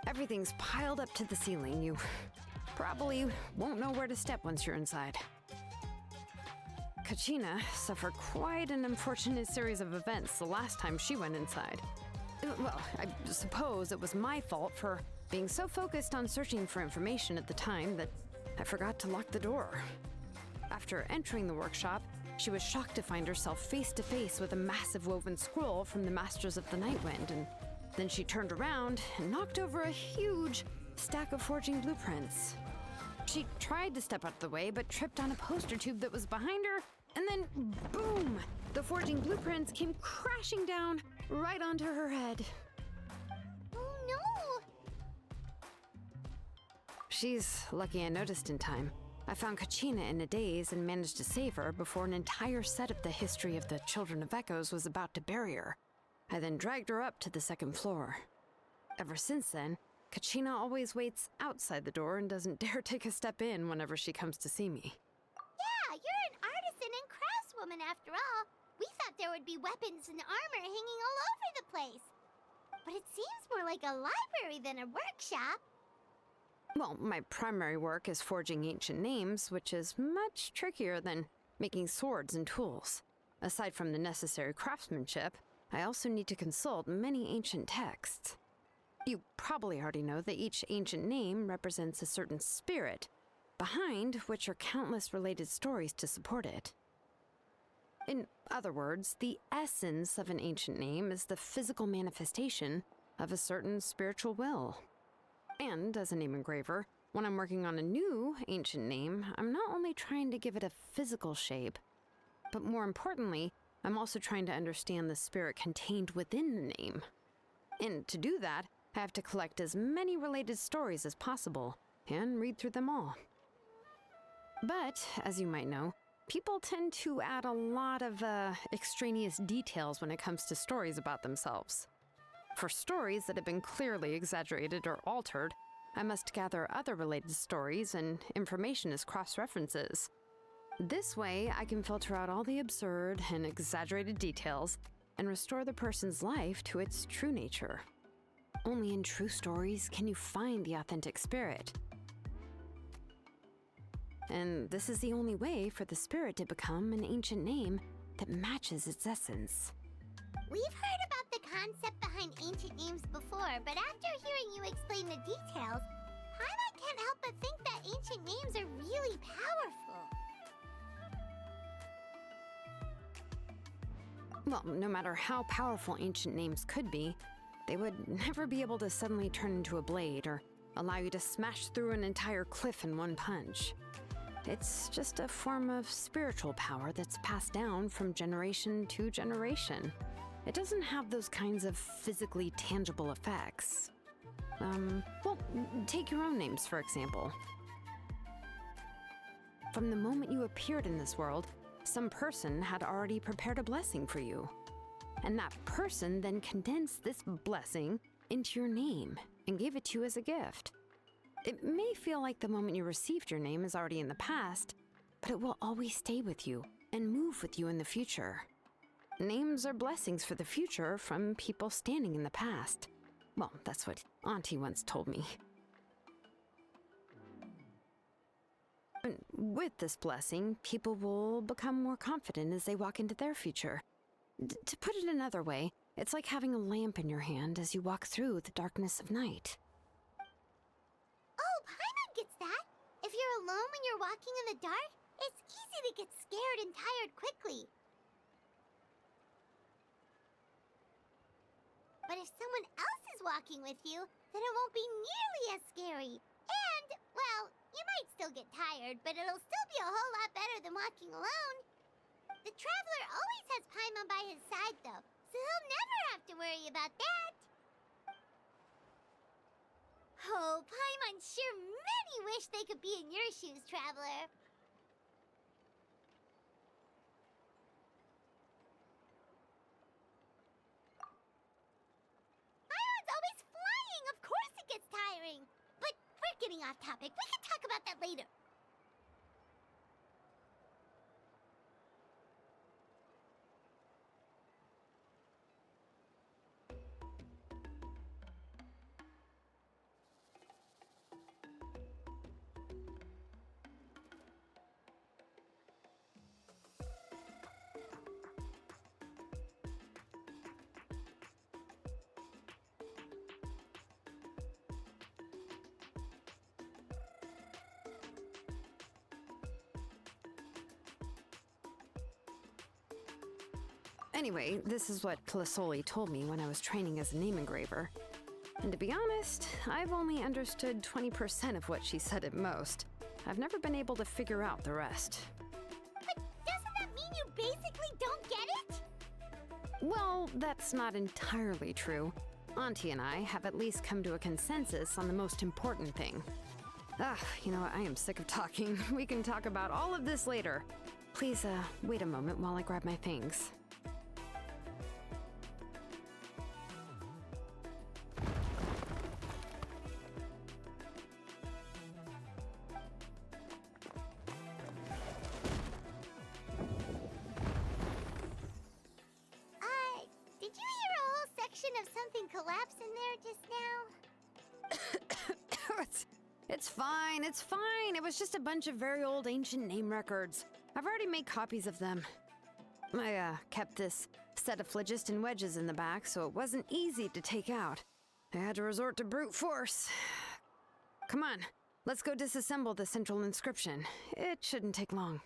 Everything's piled up to the ceiling. You probably won't know where to step once you're inside. Kachina suffered quite an unfortunate series of events the last time she went inside. Well, I suppose it was my fault for being so focused on searching for information at the time that I forgot to lock the door. After entering the workshop, she was shocked to find herself face to face with a massive woven scroll from the Masters of the Nightwind, and then she turned around and knocked over a huge stack of forging blueprints. She tried to step out of the way, but tripped on a poster tube that was behind her, and then boom! The forging blueprints came crashing down right onto her head. Oh no! She's lucky I noticed in time. I found Kachina in a daze and managed to save her before an entire set of the history of the Children of Echoes was about to bury her. I then dragged her up to the second floor. Ever since then, Kachina always waits outside the door and doesn't dare take a step in whenever she comes to see me. Yeah, you're an artisan and craftswoman after all. We thought there would be weapons and armor hanging all over the place. But it seems more like a library than a workshop. Well, my primary work is forging ancient names, which is much trickier than making swords and tools. Aside from the necessary craftsmanship, I also need to consult many ancient texts. You probably already know that each ancient name represents a certain spirit, behind which are countless related stories to support it. In other words, the essence of an ancient name is the physical manifestation of a certain spiritual will. And as a name engraver, when I'm working on a new ancient name, I'm not only trying to give it a physical shape, but more importantly, I'm also trying to understand the spirit contained within the name. And to do that, I have to collect as many related stories as possible and read through them all. But, as you might know, people tend to add a lot of extraneous details when it comes to stories about themselves. For stories that have been clearly exaggerated or altered, I must gather other related stories and information as cross-references. This way, I can filter out all the absurd and exaggerated details and restore the person's life to its true nature. Only in true stories can you find the authentic spirit. And this is the only way for the spirit to become an ancient name that matches its essence. We've heard about the concept behind ancient names before, but after hearing you explain the details, Paimon can't help but think that ancient names are really powerful. Well, no matter how powerful ancient names could be, they would never be able to suddenly turn into a blade or allow you to smash through an entire cliff in one punch. It's just a form of spiritual power that's passed down from generation to generation. It doesn't have those kinds of physically tangible effects. Well, take your own names, for example. From the moment you appeared in this world, some person had already prepared a blessing for you. And that person then condensed this blessing into your name and gave it to you as a gift. It may feel like the moment you received your name is already in the past, but it will always stay with you and move with you in the future. Names are blessings for the future from people standing in the past. Well, that's what Auntie once told me. And with this blessing, people will become more confident as they walk into their future. To put it another way, It's like having a lamp in your hand as you walk through the darkness of night. Oh, Paimon gets that. If you're alone when you're walking in the dark, it's easy to get scared and tired quickly. But if someone else is walking with you, then it won't be nearly as scary. And, well, you might still get tired, but it'll still be a whole lot better than walking alone. The Traveler always has Paimon by his side, though, so he'll never have to worry about that. Oh, Paimon sure many wish they could be in your shoes, Traveler. Paimon's always flying. Of course it gets tiring. But we're getting off topic. We can talk about that later. Anyway, this is what Plisoli told me when I was training as a name engraver. And to be honest, I've only understood 20% of what she said at most. I've never been able to figure out the rest. But doesn't that mean you basically don't get it? Well, that's not entirely true. Auntie and I have at least come to a consensus on the most important thing. You know what? I am sick of talking. We can talk about all of this later. Please, wait a moment while I grab my things. Did you hear a whole section of something collapse in there just now? It's fine, it's fine. It was just a bunch of very old ancient name records. I've already made copies of them. I kept this set of phlogiston wedges in the back, so it wasn't easy to take out. I had to resort to brute force. Come on, let's go disassemble the central inscription. It shouldn't take long.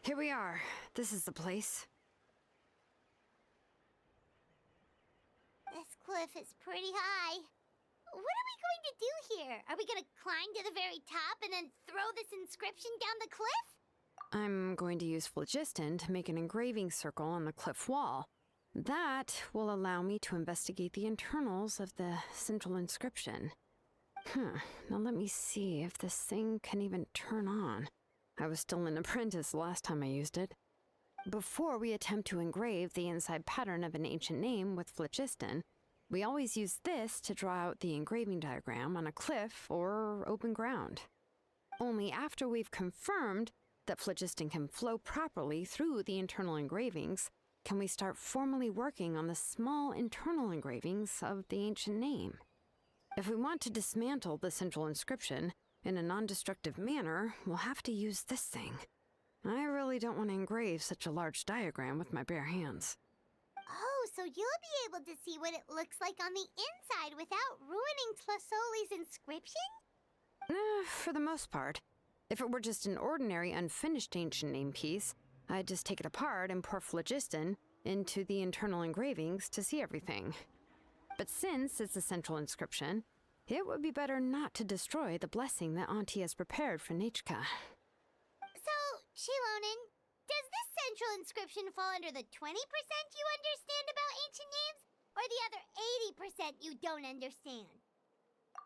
Here we are. This is the place. This cliff is pretty high. What are we going to do here? Are we going to climb to the very top and then throw this inscription down the cliff? I'm going to use phlogiston to make an engraving circle on the cliff wall. That will allow me to investigate the internals of the central inscription. Now let me see if this thing can even turn on. I was still an apprentice last time I used it. Before we attempt to engrave the inside pattern of an ancient name with phlogiston, we always use this to draw out the engraving diagram on a cliff or open ground. Only after we've confirmed that phlogiston can flow properly through the internal engravings can we start formally working on the small internal engravings of the ancient name. If we want to dismantle the central inscription in a non-destructive manner, we'll have to use this thing. I really don't want to engrave such a large diagram with my bare hands. Oh, so you'll be able to see what it looks like on the inside without ruining Tlasoli's inscription? For the most part. If it were just an ordinary unfinished ancient name piece, I'd just take it apart and pour phlogiston into the internal engravings to see everything. But since it's a central inscription, it would be better not to destroy the blessing that Auntie has prepared for Nechka. So, Shilonen, does this central inscription fall under the 20% you understand about ancient names, or the other 80% you don't understand?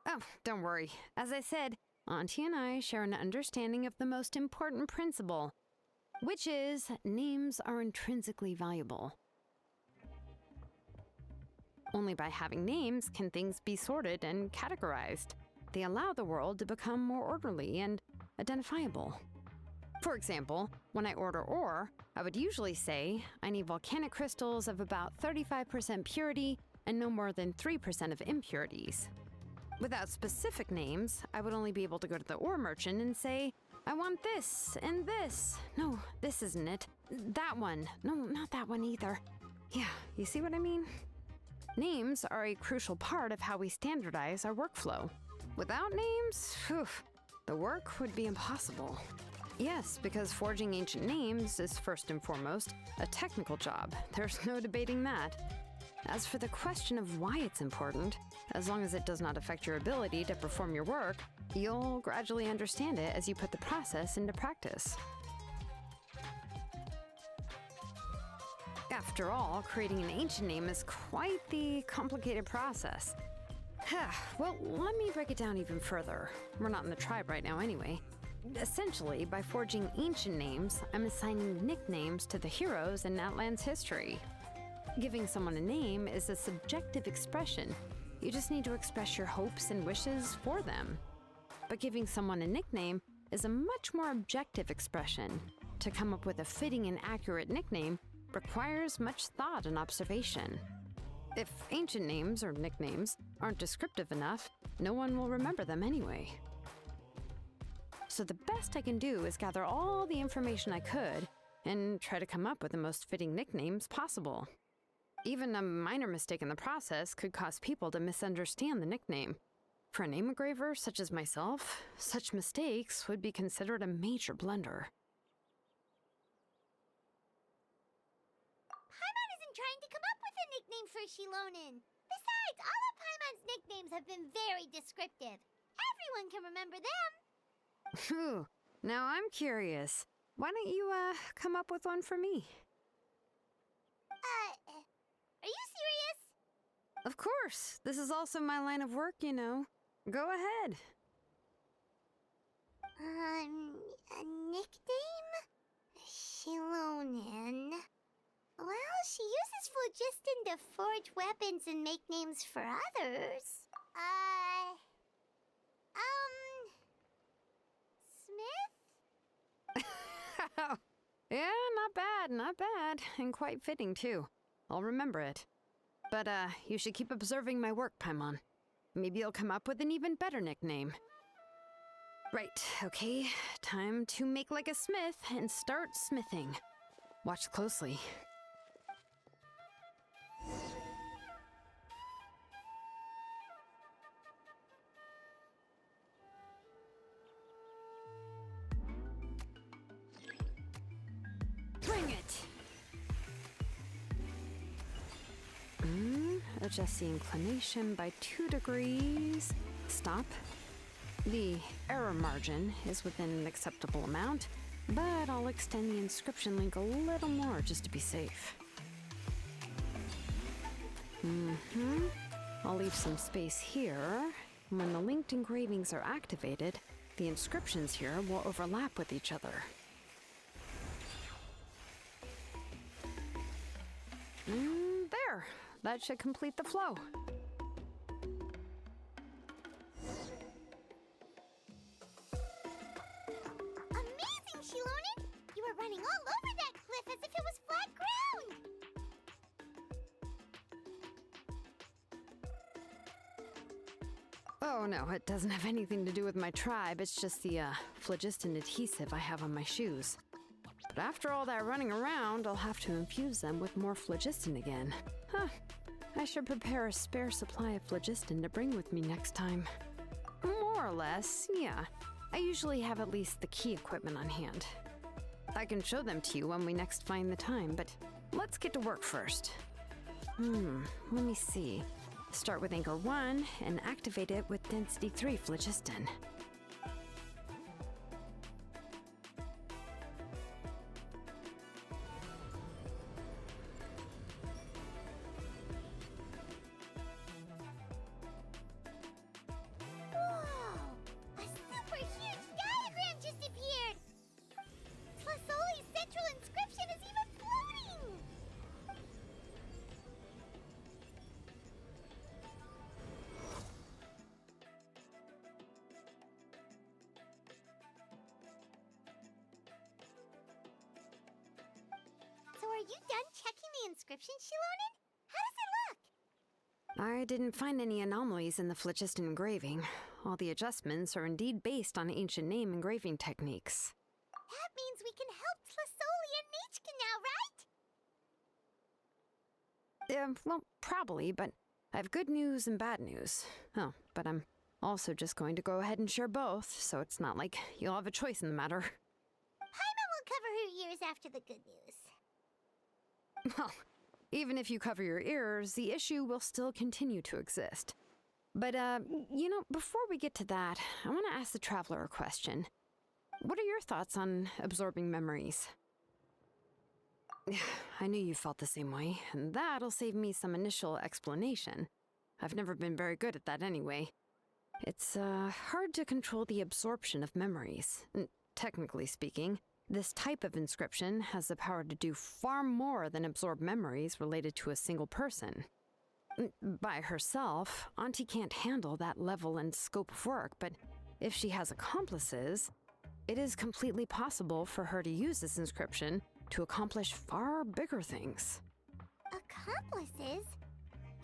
Oh, don't worry. As I said, Auntie and I share an understanding of the most important principle, which is names are intrinsically valuable. Only by having names can things be sorted and categorized. They allow the world to become more orderly and identifiable. For example, when I order ore, I would usually say I need volcanic crystals of about 35% purity and no more than 3% of impurities. Without specific names, I would only be able to go to the ore merchant and say, I want this and this. No, this isn't it. That one. No, not that one either. Yeah, you see what I mean? Names are a crucial part of how we standardize our workflow. Without names, the work would be impossible. Yes, because forging ancient names is first and foremost a technical job. There's no debating that. As for the question of why it's important, as long as it does not affect your ability to perform your work, you'll gradually understand it as you put the process into practice. After all, creating an ancient name is quite the complicated process. Well, let me break it down even further. We're not in the tribe right now anyway. Essentially, by forging ancient names, I'm assigning nicknames to the heroes in Natlan's history. Giving someone a name is a subjective expression. You just need to express your hopes and wishes for them. But giving someone a nickname is a much more objective expression. To come up with a fitting and accurate nickname requires much thought and observation. If ancient names or nicknames aren't descriptive enough, no one will remember them anyway. So the best I can do is gather all the information I could and try to come up with the most fitting nicknames possible. Even a minor mistake in the process could cause people to misunderstand the nickname. For a name engraver such as myself, such mistakes would be considered a major blunder. Paimon isn't trying to come up with a nickname for Shilonen. Besides, all of Paimon's nicknames have been very descriptive. Everyone can remember them. Phew, now I'm curious. Why don't you, come up with one for me? Are you serious? Of course. This is also my line of work, you know. Go ahead. A nickname? Shilonen. Well, she uses phlogiston to forge weapons and make names for others. Smith? Yeah, not bad, and quite fitting too. I'll remember it. But, you should keep observing my work, Paimon. Maybe you'll come up with an even better nickname. Right, okay. Time to make like a smith and start smithing. Watch closely. Bring it! Adjust the inclination by 2 degrees. Stop. The error margin is within an acceptable amount, but I'll extend the inscription link a little more just to be safe. I'll leave some space here. When the linked engravings are activated, the inscriptions here will overlap with each other. There! That should complete the flow. Amazing, Shilonen! You were running all over that cliff as if it was flat ground! Oh no, it doesn't have anything to do with my tribe. It's just the phlogiston adhesive I have on my shoes. But after all that running around, I'll have to infuse them with more phlogiston again. Huh. I should prepare a spare supply of phlogiston to bring with me next time. More or less, yeah. I usually have at least the key equipment on hand. I can show them to you when we next find the time, but let's get to work first. Let me see. Start with anchor 1 and activate it with density 3 phlogiston. you done checking the inscription, Shilonen? How does it look? I didn't find any anomalies in the Flichist engraving. All the adjustments are indeed based on ancient name engraving techniques. That means we can help Tlisoli and Nichka now, right? Well, probably, but I have good news and bad news. Oh, but I'm also just going to go ahead and share both, so it's not like you'll have a choice in the matter. Paimon will cover her ears after the good news. Well, even if you cover your ears, the issue will still continue to exist. But, before we get to that, I want to ask the Traveler a question. What are your thoughts on absorbing memories? I knew you felt the same way, and that'll save me some initial explanation. I've never been very good at that anyway. It's, hard to control the absorption of memories. Technically speaking, this type of inscription has the power to do far more than absorb memories related to a single person. By herself, Auntie can't handle that level and scope of work, but if she has accomplices, it is completely possible for her to use this inscription to accomplish far bigger things. Accomplices?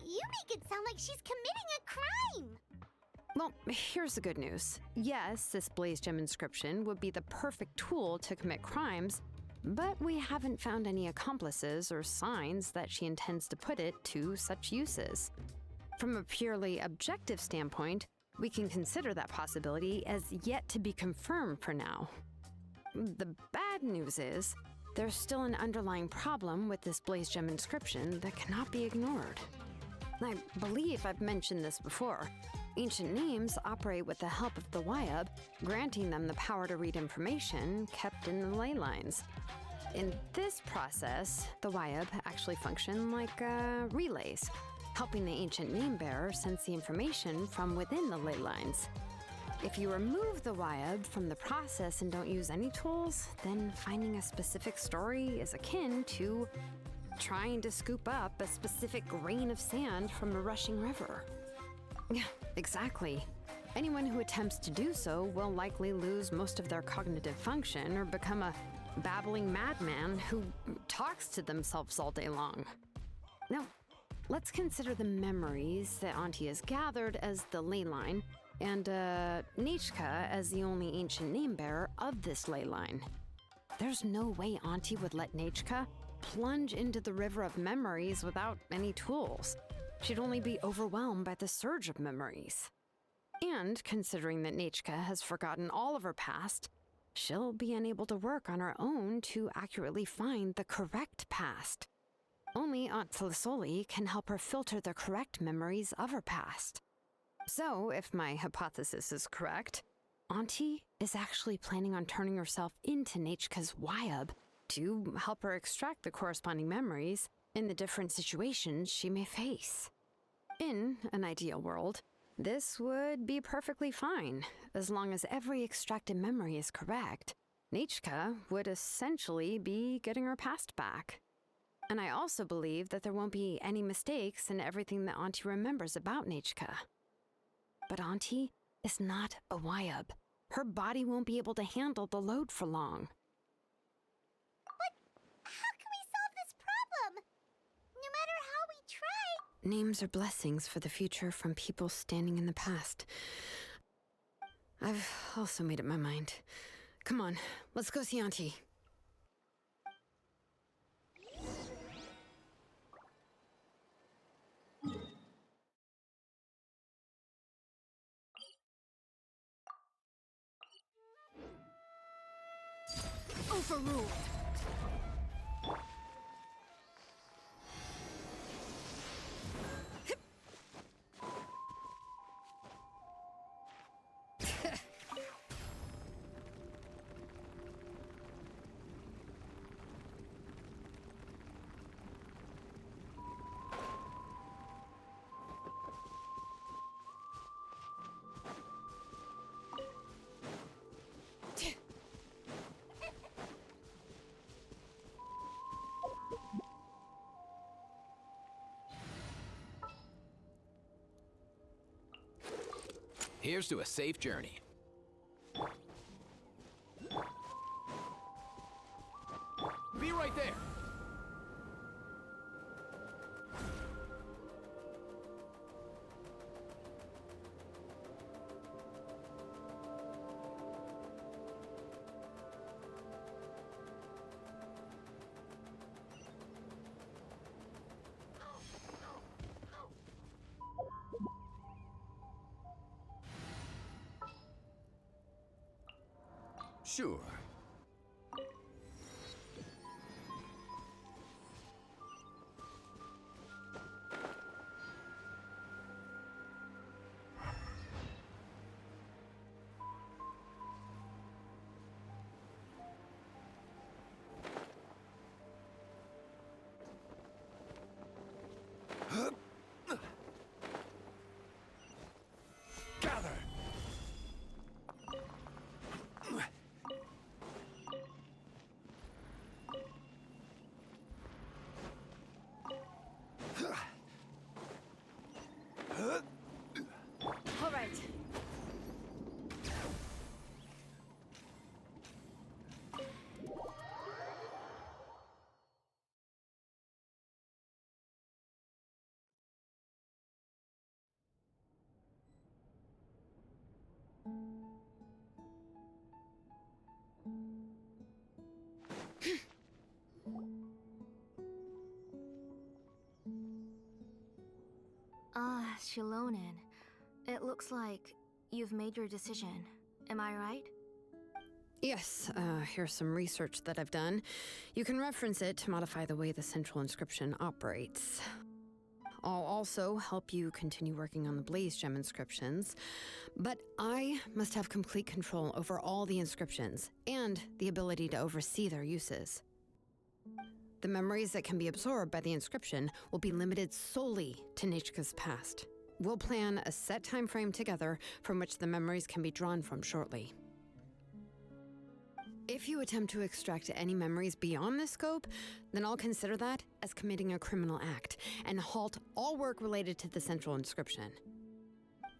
You make it sound like she's committing a crime! Well, here's the good news. Yes, this Blaze Gem inscription would be the perfect tool to commit crimes, but we haven't found any accomplices or signs that she intends to put it to such uses. From a purely objective standpoint, we can consider that possibility as yet to be confirmed for now. The bad news is, there's still an underlying problem with this Blaze Gem inscription that cannot be ignored. I believe I've mentioned this before. Ancient names operate with the help of the Wyab, granting them the power to read information kept in the ley lines. In this process, the Wyab actually function like relays, helping the ancient name bearer sense the information from within the ley lines. If you remove the Wyab from the process and don't use any tools, then finding a specific story is akin to trying to scoop up a specific grain of sand from a rushing river. Yeah, exactly. Anyone who attempts to do so will likely lose most of their cognitive function or become a babbling madman who talks to themselves all day long. Now, let's consider the memories that Auntie has gathered as the ley line, and Nichka as the only ancient name bearer of this ley line. There's no way Auntie would let Nichka plunge into the river of memories without any tools. She'd only be overwhelmed by the surge of memories. And considering that Nichka has forgotten all of her past, she'll be unable to work on her own to accurately find the correct past. Only Aunt Tlisoli can help her filter the correct memories of her past. So, if my hypothesis is correct, Auntie is actually planning on turning herself into Nichka's Wyab to help her extract the corresponding memories in the different situations she may face. In an ideal world, this would be perfectly fine. As long as every extracted memory is correct, Nichka would essentially be getting her past back. And I also believe that there won't be any mistakes in everything that Auntie remembers about Nichka. But Auntie is not a Wyab. Her body won't be able to handle the load for long. How can we solve this problem? No matter how we try... Names are blessings for the future from people standing in the past. I've also made up my mind. Come on, let's go see Auntie. Overruled. Here's to a safe journey. Be right there. Sure. Gather! All right. Ah, Shilonen. It looks like you've made your decision. Am I right? Yes, here's some research that I've done. You can reference it to modify the way the central inscription operates. I'll also help you continue working on the Blaze Gem inscriptions, but I must have complete control over all the inscriptions and the ability to oversee their uses. The memories that can be absorbed by the inscription will be limited solely to Nichka's past. We'll plan a set time frame together from which the memories can be drawn from shortly. If you attempt to extract any memories beyond this scope, then I'll consider that as committing a criminal act and halt all work related to the central inscription.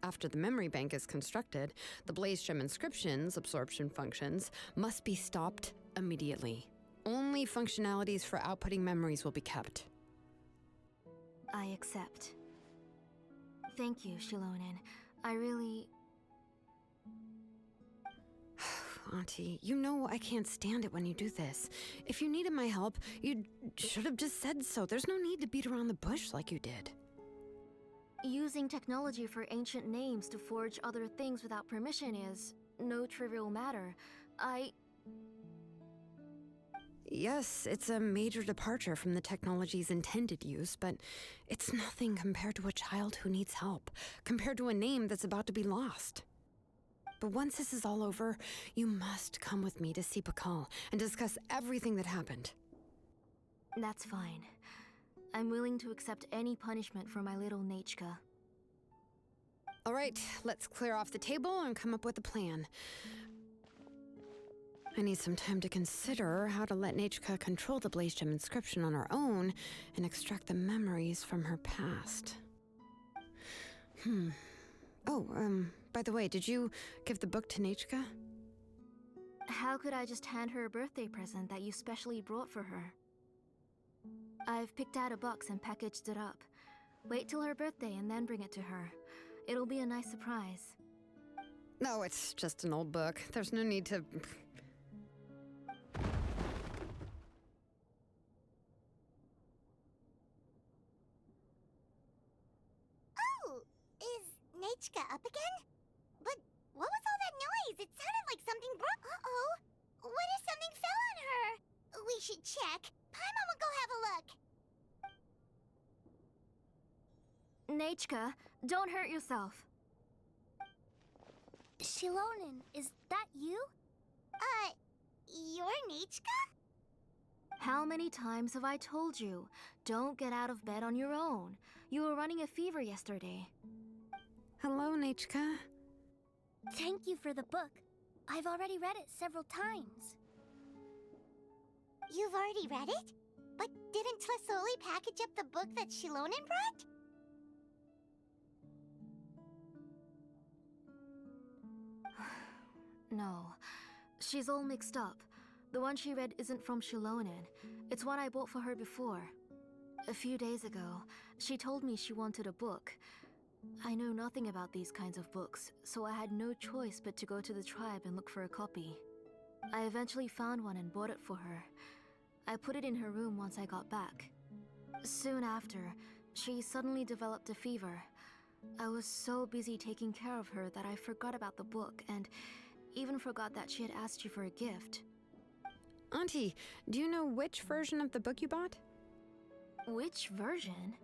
After the memory bank is constructed, the Blaze Gem inscription's absorption functions must be stopped immediately. Only functionalities for outputting memories will be kept. I accept. Thank you, Shilonen. I really... Auntie, you know I can't stand it when you do this. If you needed my help, you should have just said so. There's no need to beat around the bush like you did. Using technology for ancient names to forge other things without permission is no trivial matter. Yes, it's a major departure from the technology's intended use, but it's nothing compared to a child who needs help, compared to a name that's about to be lost. But once this is all over, you must come with me to see Pakal and discuss everything that happened. That's fine. I'm willing to accept any punishment for my little Nechka. All right, let's clear off the table and come up with a plan. I need some time to consider how to let Nechka control the Blaze Gem inscription on her own and extract the memories from her past. Oh, by the way, did you give the book to Nechka? How could I just hand her a birthday present that you specially brought for her? I've picked out a box and packaged it up. Wait till her birthday and then bring it to her. It'll be a nice surprise. No, it's just an old book. There's no need to... Oh, is Nechka up again? But what was all that noise? It sounded like something broke. Uh-oh. What if something fell on her? We should check. Paimon will go have a look. Nechka, don't hurt yourself. Shilonen, is that you? You're Nechka? How many times have I told you? Don't get out of bed on your own. You were running a fever yesterday. Hello, Nechka. Thank you for the book. I've already read it several times. You've already read it? But didn't Tlesoli package up the book that Shilonen brought? No, she's all mixed up. The one she read isn't from Shilonen. It's one I bought for her before. A few days ago, she told me she wanted a book. I know nothing about these kinds of books, so I had no choice but to go to the tribe and look for a copy. I eventually found one and bought it for her. I put it in her room once I got back. Soon after, she suddenly developed a fever. I was so busy taking care of her that I forgot about the book, and even forgot that she had asked you for a gift. Auntie, do you know which version of the book you bought? Which version?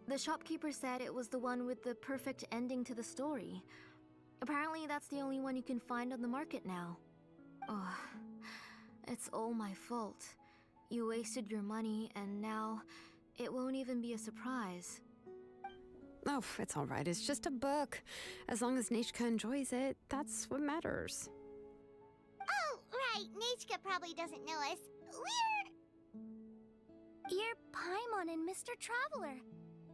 The shopkeeper said it was the one with the perfect ending to the story. Apparently, that's the only one you can find on the market now. Ugh. It's all my fault. You wasted your money, and now it won't even be a surprise. Oh, it's all right. It's just a book. As long as Nechka enjoys it, that's what matters. Oh, right. Nechka probably doesn't know us. You're Paimon and Mr. Traveler.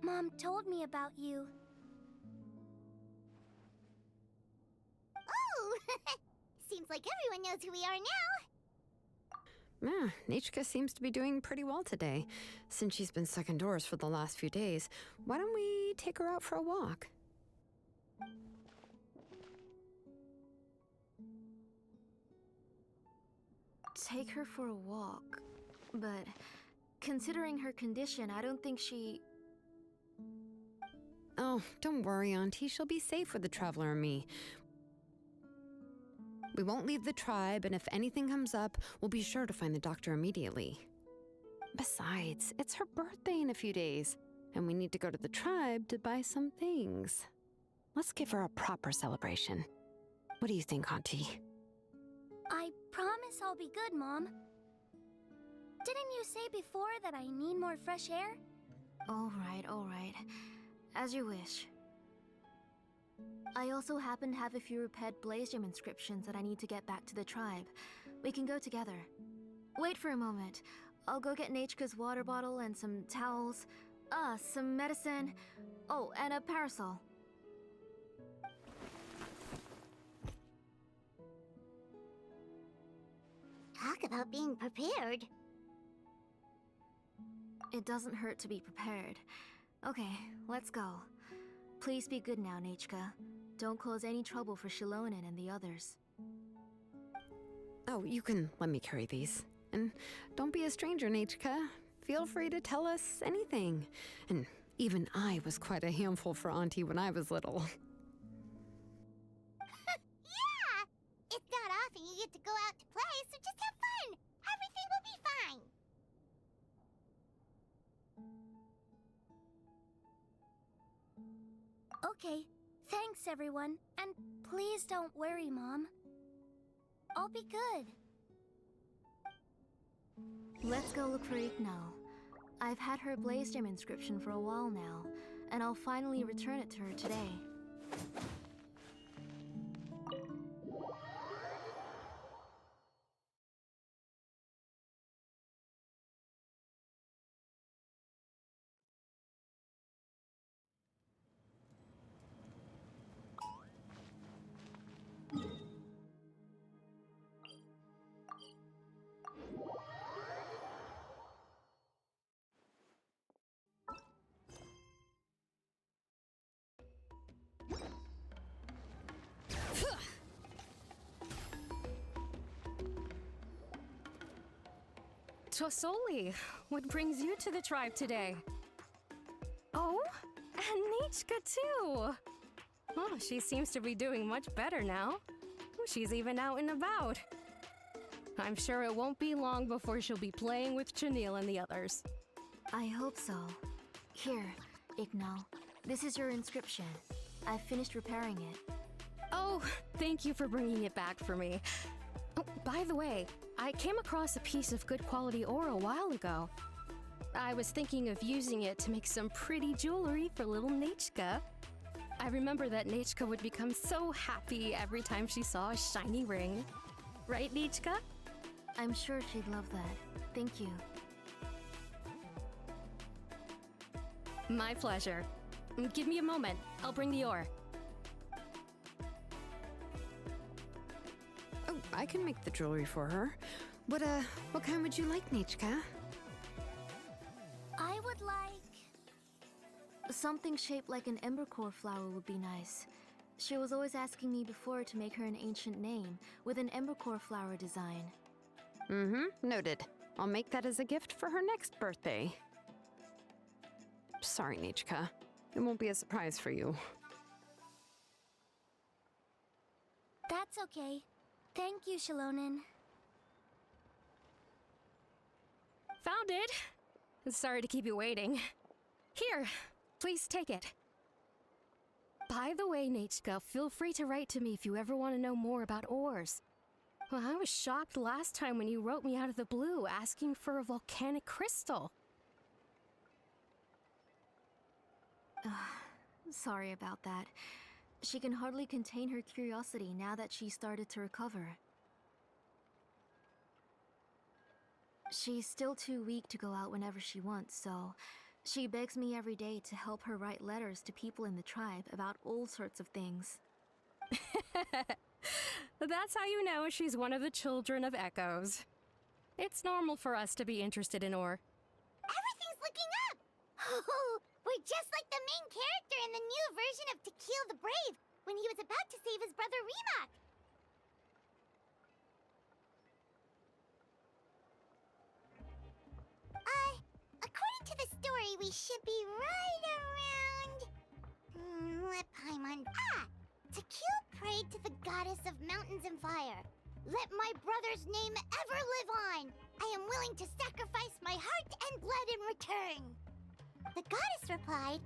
Mom told me about you. Oh! Seems like everyone knows who we are now. Yeah, Nechka seems to be doing pretty well today. Since she's been stuck indoors for the last few days, why don't we take her out for a walk? Take her for a walk. But considering her condition, I don't think she... Oh, don't worry, Auntie. She'll be safe with the Traveler and me. We won't leave the tribe, and if anything comes up, we'll be sure to find the doctor immediately. Besides, it's her birthday in a few days, and we need to go to the tribe to buy some things. Let's give her a proper celebration. What do you think, Auntie? I promise I'll be good, Mom. Didn't you say before that I need more fresh air? All right. As you wish. I also happen to have a few repaired Blaze Gem inscriptions that I need to get back to the tribe. We can go together. Wait for a moment. I'll go get Nechka's water bottle and some towels. Some medicine. Oh, and a parasol. Talk about being prepared. It doesn't hurt to be prepared. Okay, let's go. Please be good now, Nechka. Don't cause any trouble for Shilonen and the others. Oh, you can let me carry these. And don't be a stranger, Nechka. Feel free to tell us anything. And even I was quite a handful for Auntie when I was little. Yeah! It's not often you get to go out to play, so just have fun. Everything will be fine. Okay, thanks everyone, and please don't worry, Mom. I'll be good. Let's go look for Ignal. I've had her Blaze Gem inscription for a while now, and I'll finally return it to her today. Tosoli, what brings you to the tribe today? Oh, and Nechka too! Oh, she seems to be doing much better now. She's even out and about. I'm sure it won't be long before she'll be playing with Chanil and the others. I hope so. Here, Ignal. This is your inscription. I've finished repairing it. Oh, thank you for bringing it back for me. Oh, by the way, I came across a piece of good quality ore a while ago. I was thinking of using it to make some pretty jewelry for little Nechka. I remember that Nechka would become so happy every time she saw a shiny ring. Right, Nechka? I'm sure she'd love that. Thank you. My pleasure. Give me a moment. I'll bring the ore. Oh, I can make the jewelry for her. What kind would you like, Nechka? I would like... Something shaped like an embercore flower would be nice. She was always asking me before to make her an ancient name with an embercore flower design. Noted. I'll make that as a gift for her next birthday. Sorry, Nechka. It won't be a surprise for you. That's okay. Thank you, Shilonen. Found it. Sorry to keep you waiting. Here, please take it. By the way, Nechka, feel free to write to me if you ever want to know more about ores. Well, I was shocked last time when you wrote me out of the blue asking for a volcanic crystal. Sorry about that. She can hardly contain her curiosity now that she started to recover. She's still too weak to go out whenever she wants, so she begs me every day to help her write letters to people in the tribe about all sorts of things. That's how you know she's one of the children of Echoes. It's normal for us to be interested in ore. Everything's looking up! Oh, we're just like the main character in the new version of To Kill the Brave, when he was about to save his brother Rimac. According to the story, we should be right around... let Paimon... To kill prayed to the goddess of mountains and fire. Let my brother's name ever live on. I am willing to sacrifice my heart and blood in return. The goddess replied,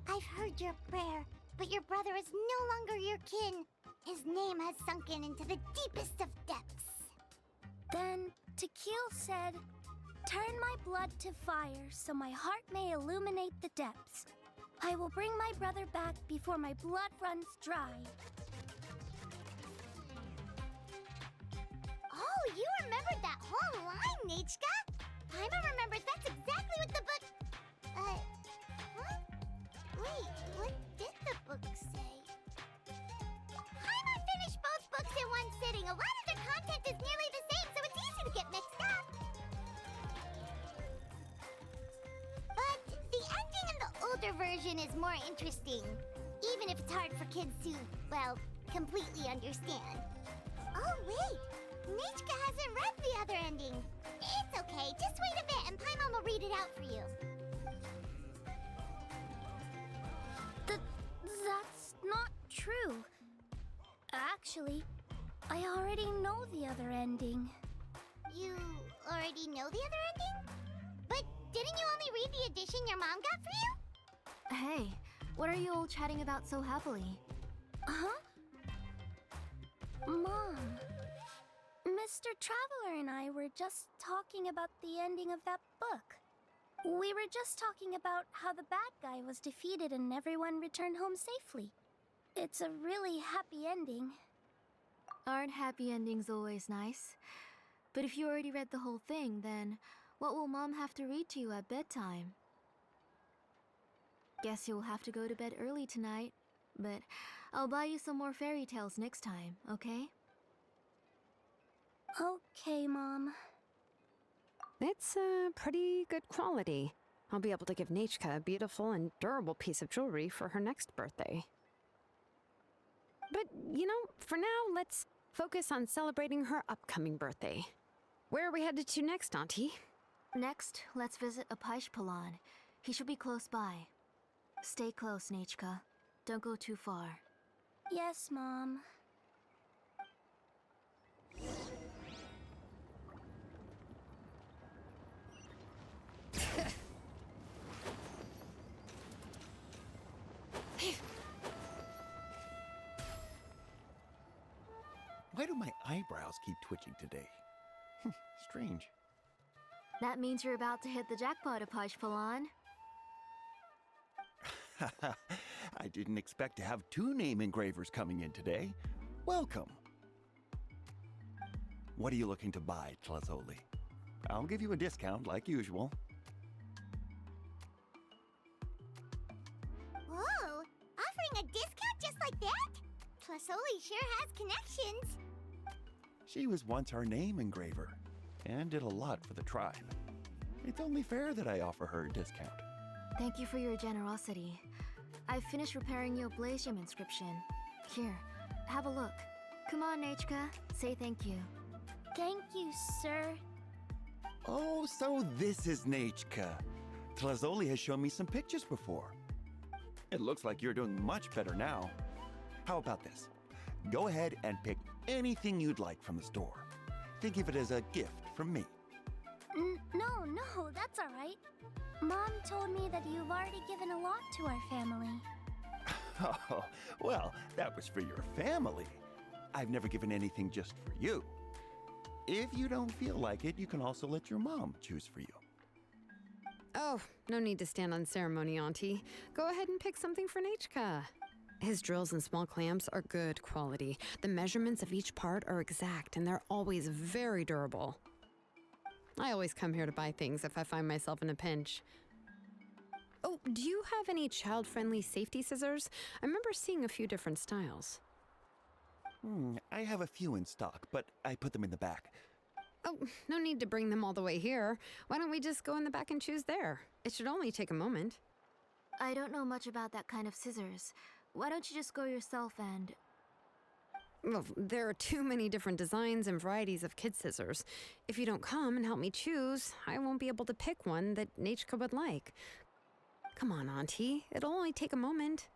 I've heard your prayer, but your brother is no longer your kin. His name has sunken into the deepest of depths. Then Tequil said, turn my blood to fire so my heart may illuminate the depths. I will bring my brother back before my blood runs dry. Oh, you remembered that whole line, Nechka? Paimon remembers that's exactly what the book... Huh? Wait, what did the book say? Paimon finished both books in one sitting. A lot of their content is nearly the same, so it's easy to get mixed up. But the ending in the older version is more interesting, even if it's hard for kids to, well, completely understand. Oh, wait. Nechka hasn't read the other ending. It's okay. Just wait a bit and Paimon will read it out for you. That's not true. Actually, I already know the other ending. You already know the other ending? But didn't you only read the edition your mom got for you? Hey, what are you all chatting about so happily? Huh? Mom, Mr. Traveler and I were just talking about the ending of that book. We were just talking about how the bad guy was defeated and everyone returned home safely. It's a really happy ending. Aren't happy endings always nice? But if you already read the whole thing, then what will Mom have to read to you at bedtime? Guess you'll have to go to bed early tonight, but I'll buy you some more fairy tales next time, okay? Okay, Mom. It's pretty good quality. I'll be able to give Nechka a beautiful and durable piece of jewelry for her next birthday. But, you know, for now, let's focus on celebrating her upcoming birthday. Where are we headed to next, Auntie? Next, let's visit Apishpalan. He should be close by. Stay close, Nechka. Don't go too far. Yes, Mom. Why do my eyebrows keep twitching today? Strange. That means you're about to hit the jackpot, Apishpalan. I didn't expect to have 2 name engravers coming in today. Welcome. What are you looking to buy, Tlazoli? I'll give you a discount like usual. Whoa! Offering a discount just like that? Tlasoli sure has connections. She was once our name engraver and did a lot for the tribe. It's only fair that I offer her a discount. Thank you for your generosity. I've finished repairing your Blaze Gem inscription. Here, have a look. Come on, Nechka. Say thank you. Thank you, sir. Oh, so this is Nechka. Tlazoli has shown me some pictures before. It looks like you're doing much better now. How about this? Go ahead and pick Anything you'd like from the store. Think of it as a gift from me. No, that's all right. Mom told me that you've already given a lot to our family. Oh, well, that was for your family. I've never given anything just for you. If you don't feel like it, you can also let your mom choose for you. Oh, no need to stand on ceremony, Auntie. Go ahead and pick something for Nechka. His drills and small clamps are good quality. The measurements of each part are exact, and they're always very durable. I always come here to buy things if I find myself in a pinch. Oh, do you have any child-friendly safety scissors? I remember seeing a few different styles. I have a few in stock, but I put them in the back. Oh, no need to bring them all the way here. Why don't we just go in the back and choose there? It should only take a moment. I don't know much about that kind of scissors. Why don't you just go yourself and... Well, there are too many different designs and varieties of kid scissors. If you don't come and help me choose, I won't be able to pick one that Nechka would like. Come on, Auntie. It'll only take a moment.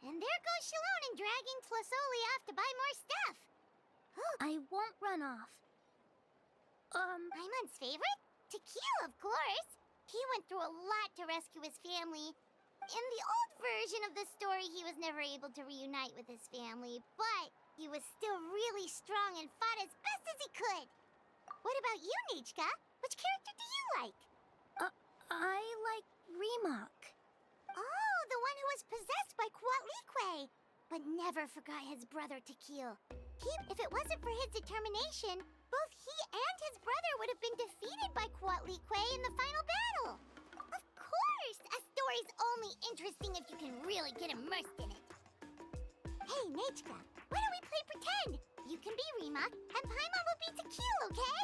And there goes Shilonen dragging Tlasoli off to buy more stuff. I won't run off. Paimon's favorite? Tequila, of course. He went through a lot to rescue his family. In the old version of the story, he was never able to reunite with his family, but he was still really strong and fought as best as he could. What about you, Nechka? Which character do you like? I like Remak. Oh, the one who was possessed by Quatlique, but never forgot his brother Tequil. If it wasn't for his determination, both he and his brother would have been defeated by Quatlique in the final battle. Of course! A story's only interesting if you can really get immersed in it. Hey, Nechka, why don't we play pretend? You can be Remak, and Paimon will be Tequil, okay?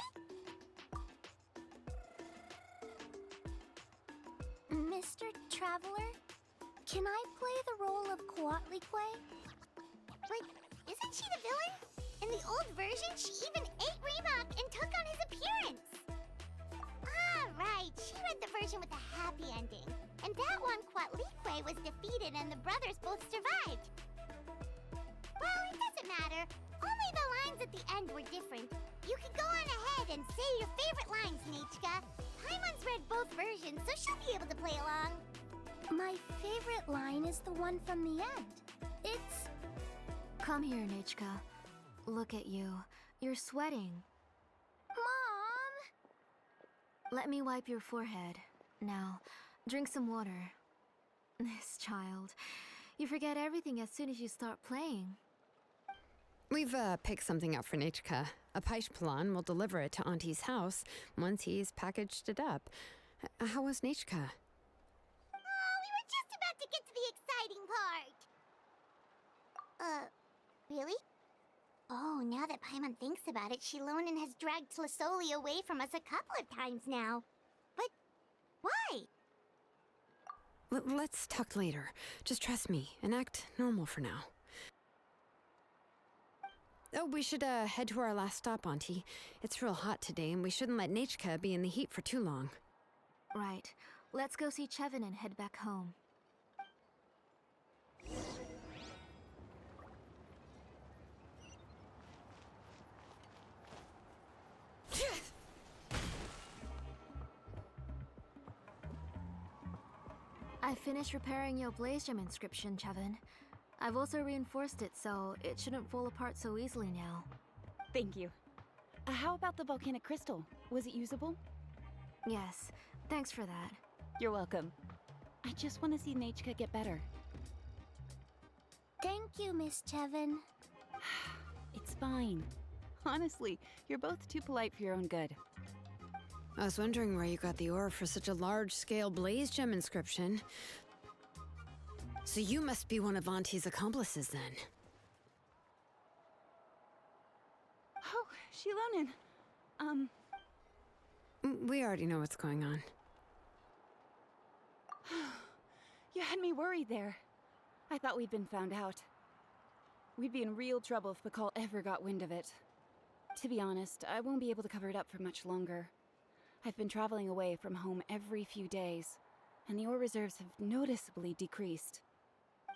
Mr. Traveler, can I play the role of Quatlique? But isn't she the villain? In the old version, she even ate Remak and took on his appearance. Ah, right. She read the version with a happy ending. And that one, Quatlique was defeated and the brothers both survived. Well, it doesn't matter. Only the lines at the end were different. You can go on ahead and say your favorite lines, Nechka. Paimon's read both versions, so she'll be able to play along. My favorite line is the one from the end. It's... Come here, Nechka. Look at you. You're sweating. Mom! Let me wipe your forehead. Now, drink some water. This child. You forget everything as soon as you start playing. We've picked something up for Nechka. A Paishpalan will deliver it to Auntie's house once he's packaged it up. How was Nechka? Oh, we were just about to get to the exciting part. Really? Oh, now that Paimon thinks about it, Shilonen has dragged Tlasoli away from us a couple of times now. But why? Let's talk later. Just trust me and act normal for now. Oh, we should head to our last stop, Auntie. It's real hot today, and we shouldn't let Nechka be in the heat for too long. Right. Let's go see Chevin and head back home. I finished repairing your blaze gem inscription, Chevin. I've also reinforced it so it shouldn't fall apart so easily now. Thank you. How about the volcanic crystal? Was it usable? Yes, thanks for that. You're welcome. I just want to see Nechka get better. Thank you, Miss Chevin. It's fine. Honestly, you're both too polite for your own good. I was wondering where you got the ore for such a large-scale blaze gem inscription. So you must be one of Auntie's accomplices, then. Oh, Shilonen. We already know what's going on. You had me worried there. I thought we'd been found out. We'd be in real trouble if Bakal ever got wind of it. To be honest, I won't be able to cover it up for much longer. I've been traveling away from home every few days, and the ore reserves have noticeably decreased.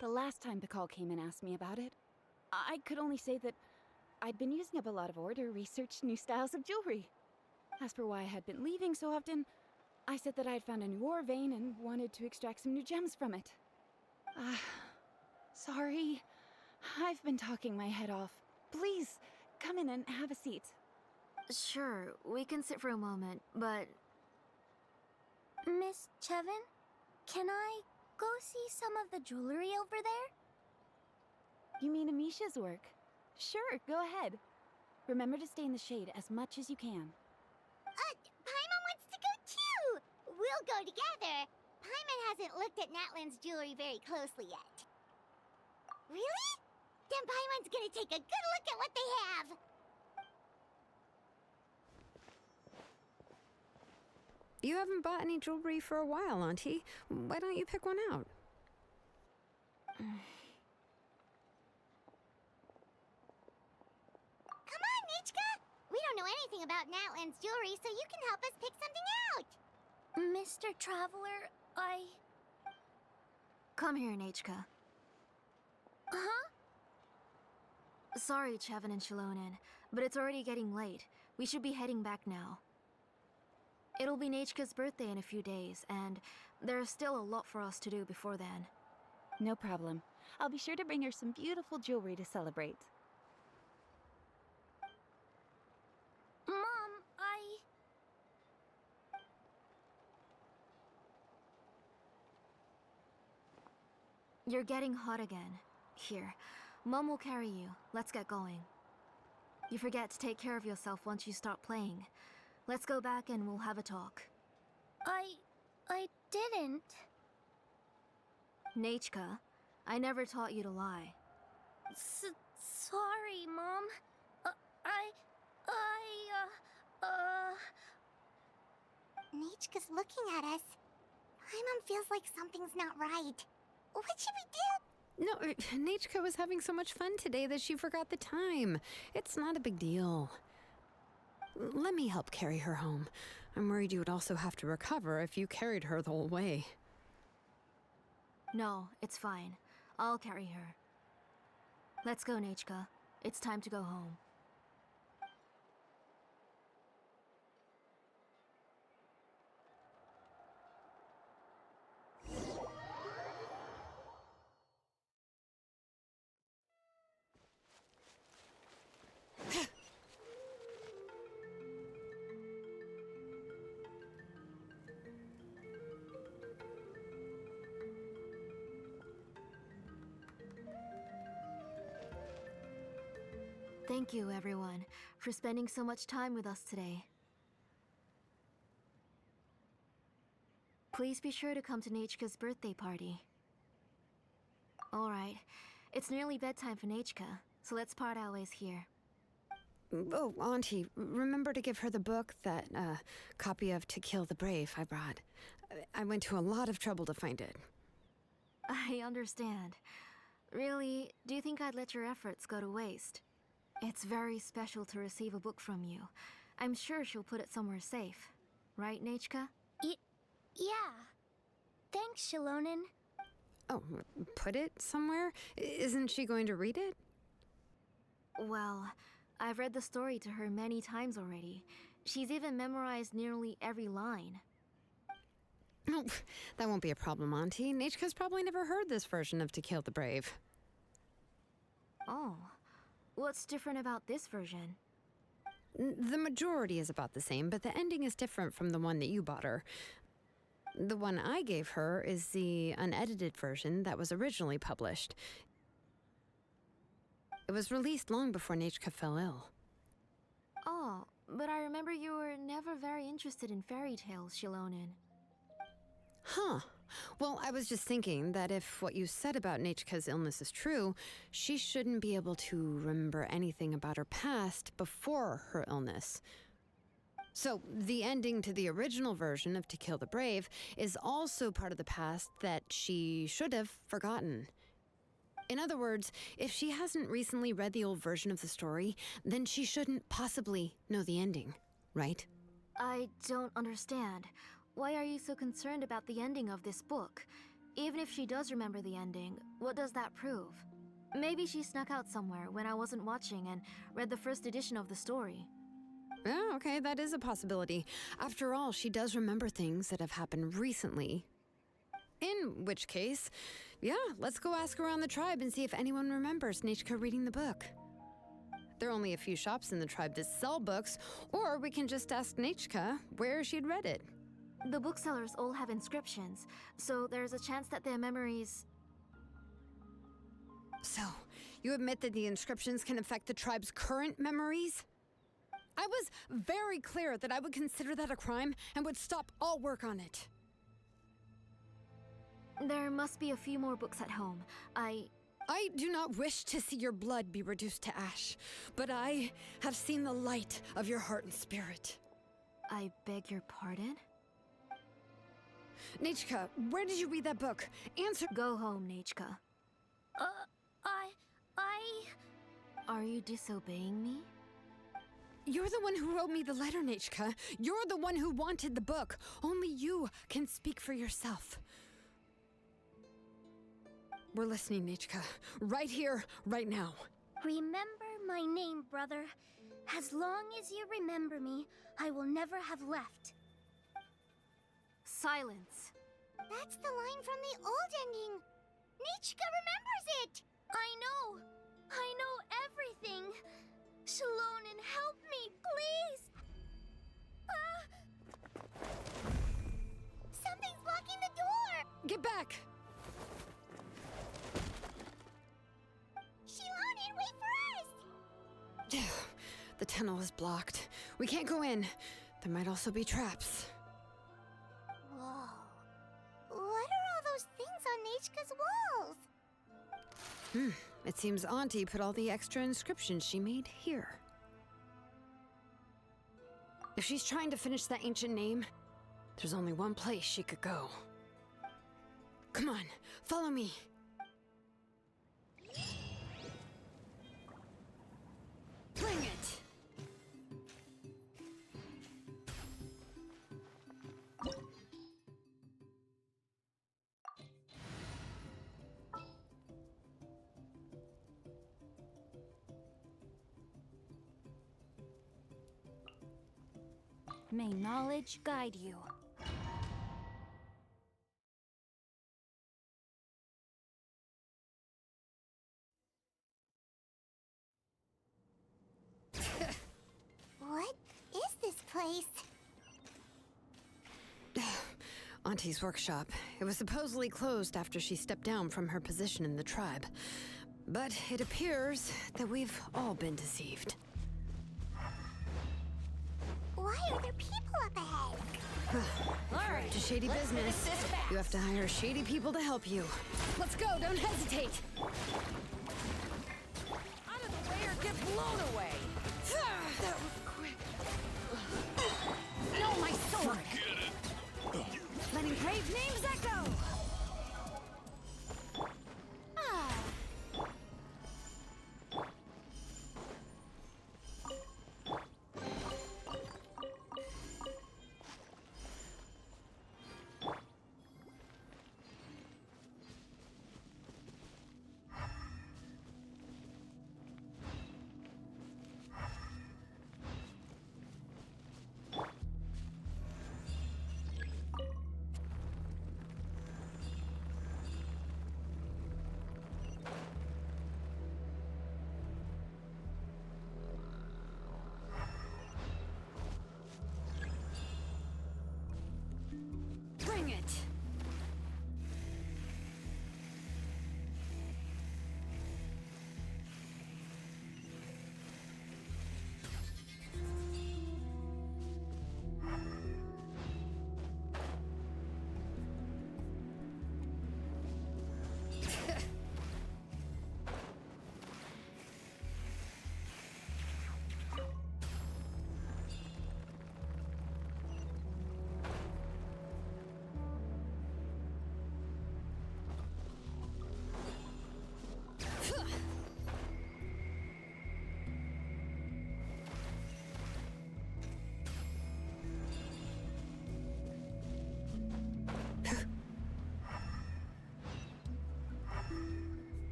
The last time Pakal came and asked me about it, I could only say that I'd been using up a lot of ore to research new styles of jewelry. As for why I had been leaving so often, I said that I had found a new ore vein and wanted to extract some new gems from it. Sorry. I've been talking my head off. Please, come in and have a seat. Sure, we can sit for a moment, but... Miss Chevin, can I go see some of the jewelry over there? You mean Amisha's work? Sure, go ahead. Remember to stay in the shade as much as you can. Paimon wants to go too! We'll go together. Paimon hasn't looked at Natlan's jewelry very closely yet. Really? Then Paimon's gonna take a good look at what they have! You haven't bought any jewelry for a while, Auntie. Why don't you pick one out? Come on, Nichka! We don't know anything about Natlan's jewelry, so you can help us pick something out! Mr. Traveler, Come here, Nachka. Huh? Sorry, Chevin and Shilonen, but it's already getting late. We should be heading back now. It'll be Nachka's birthday in a few days, and there's still a lot for us to do before then. No problem. I'll be sure to bring her some beautiful jewelry to celebrate. Mom, You're getting hot again. Here, Mom will carry you. Let's get going. You forget to take care of yourself once you start playing. Let's go back and we'll have a talk. I didn't. Nachka, I never taught you to lie. Sorry, Mom. Nichka's looking at us. Paimon feels like something's not right. What should we do? No, Nachka was having so much fun today that she forgot the time. It's not a big deal. Let me help carry her home. I'm worried you would also have to recover if you carried her the whole way. No, it's fine. I'll carry her. Let's go, Nachka. It's time to go home. Thank you, everyone, for spending so much time with us today. Please be sure to come to Nachka's birthday party. Alright, it's nearly bedtime for Nachka, so let's part our ways here. Oh, Auntie, remember to give her the book, that copy of To Kill the Brave I brought. I went to a lot of trouble to find it. I understand. Really, do you think I'd let your efforts go to waste? It's very special to receive a book from you. I'm sure she'll put it somewhere safe. Right, Nachka? Yeah. Thanks, Shilonen. Oh, put it somewhere? Isn't she going to read it? Well, I've read the story to her many times already. She's even memorized nearly every line. Oh, that won't be a problem, Auntie. Nachka's probably never heard this version of To Kill the Brave. Oh. What's different about this version? The majority is about the same, but the ending is different from the one that you bought her. The one I gave her is the unedited version that was originally published. It was released long before Nachka fell ill. Oh, but I remember you were never very interested in fairy tales, Shilonen. Huh. Well, I was just thinking that if what you said about Nachka's illness is true, she shouldn't be able to remember anything about her past before her illness. So, the ending to the original version of To Kill the Brave is also part of the past that she should have forgotten. In other words, if she hasn't recently read the old version of the story, then she shouldn't possibly know the ending, right? I don't understand. Why are you so concerned about the ending of this book? Even if she does remember the ending, what does that prove? Maybe she snuck out somewhere when I wasn't watching and read the first edition of the story. Oh, okay, that is a possibility. After all, she does remember things that have happened recently. In which case, yeah, let's go ask around the tribe and see if anyone remembers Nichka reading the book. There are only a few shops in the tribe that sell books, or we can just ask Nichka where she'd read it. The booksellers all have inscriptions, so there's a chance that their memories... So, you admit that the inscriptions can affect the tribe's current memories? I was very clear that I would consider that a crime and would stop all work on it. There must be a few more books at home. I do not wish to see your blood be reduced to ash, but I have seen the light of your heart and spirit. I beg your pardon? Nichka, where did you read that book? Answer. Go home, Nichka. Are you disobeying me? You're the one who wrote me the letter, Nichka. You're the one who wanted the book. Only you can speak for yourself. We're listening, Nichka. Right here, right now. Remember my name, brother. As long as you remember me, I will never have left. Silence. That's the line from the old ending. Nichka remembers it. I know everything. Shilonen, help me, please! Something's blocking the door! Get back! Shilonen, wait for us! The tunnel is blocked. We can't go in. There might also be traps. Whoa. What are all those things on Nichka's walls? It seems Auntie put all the extra inscriptions she made here. If she's trying to finish that ancient name, there's only one place she could go. Come on, follow me. Bring it! May knowledge guide you. What is this place? Auntie's workshop. It was supposedly closed after she stepped down from her position in the tribe. But it appears that we've all been deceived. Why are there people up ahead? All right, to shady business. You have to hire shady people to help you. Let's go, don't hesitate. Out of the way or get blown away. That was quick. No, my sword! Letting brave names echo!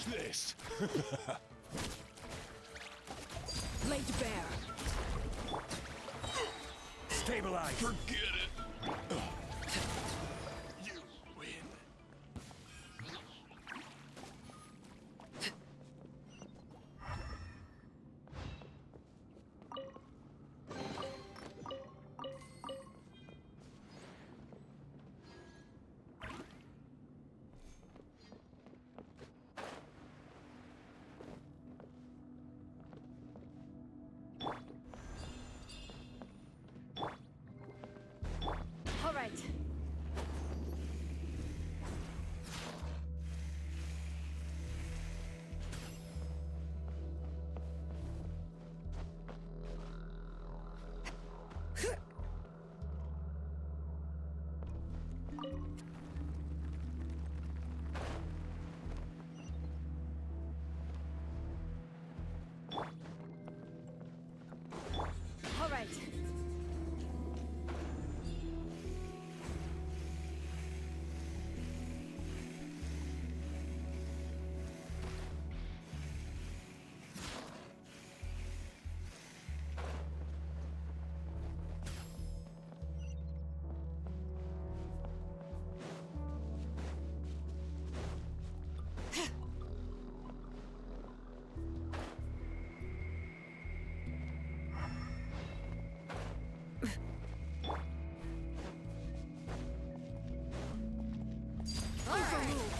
Watch this! Laid bare. Stabilize! Forget it! You win. All right. All right.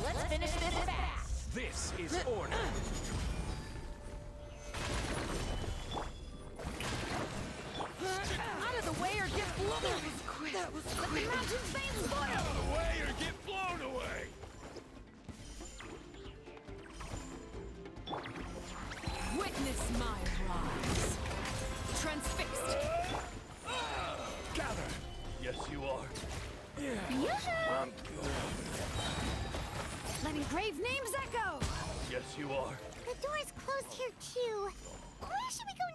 Let's finish this fast. This is order. Out of the way or get blown. That was quick. That was quick. Out of the way or get blown away! Witness my rise. Transfixed. Gather! Yes, you are. Yoo-hoo! Letting brave names echo. Yes, you are. The door's closed here too. Where should we go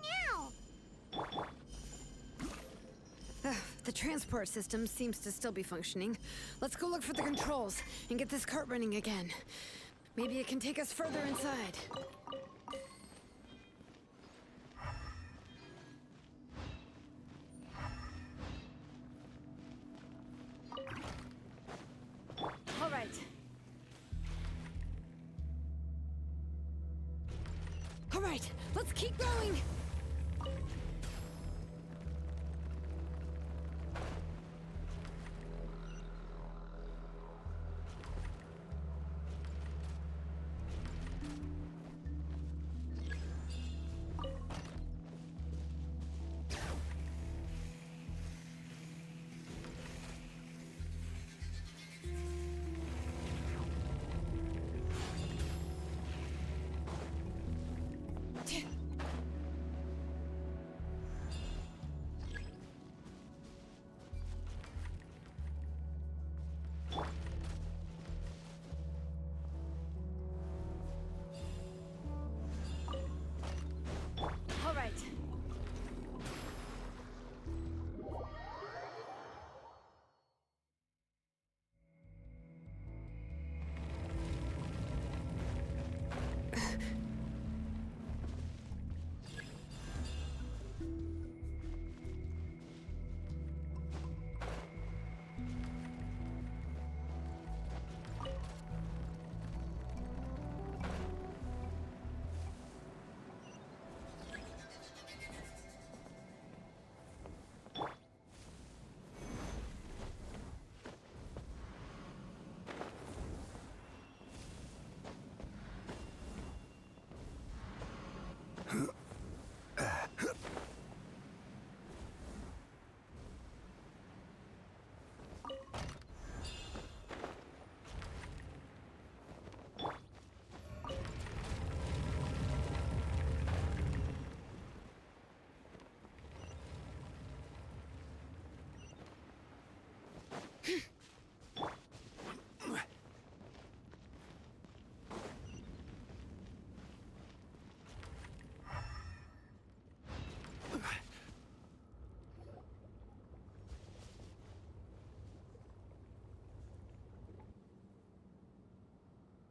now? The transport system seems to still be functioning. Let's go look for the controls and get this cart running again. Maybe it can take us further inside. All right. All right, let's keep going. All right.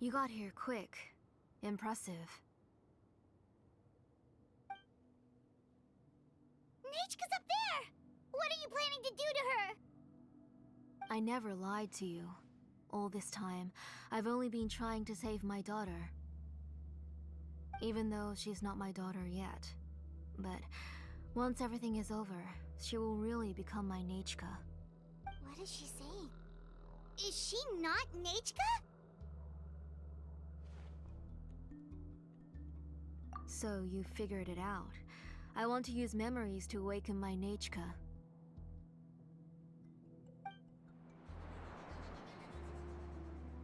You got here quick. Impressive. Nechka's up there! What are you planning to do to her? I never lied to you. All this time, I've only been trying to save my daughter. Even though she's not my daughter yet. But once everything is over, she will really become my Nechka. What is she saying? Is she not Nechka? So you figured it out. I want to use memories to awaken my Nechka.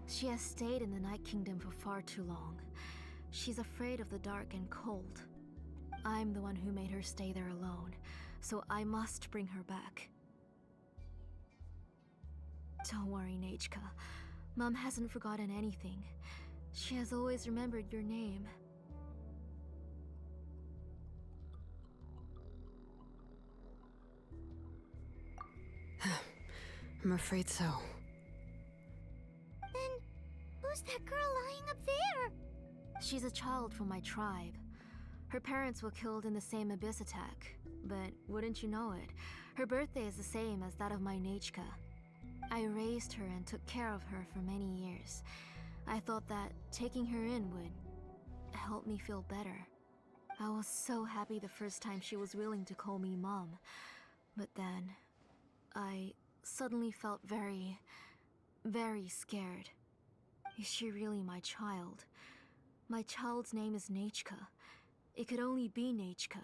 She has stayed in the Night Kingdom for far too long. She's afraid of the dark and cold. I'm the one who made her stay there alone, so I must bring her back. Don't worry, Nechka. Mom hasn't forgotten anything. She has always remembered your name. I'm afraid so. Then, who's that girl lying up there? She's a child from my tribe. Her parents were killed in the same abyss attack. But wouldn't you know it, her birthday is the same as that of my Nechka. I raised her and took care of her for many years. I thought that taking her in would help me feel better. I was so happy the first time she was willing to call me Mom. But then, I suddenly felt very, very scared. Is she really my child? My child's name is Nechka. It could only be Nechka.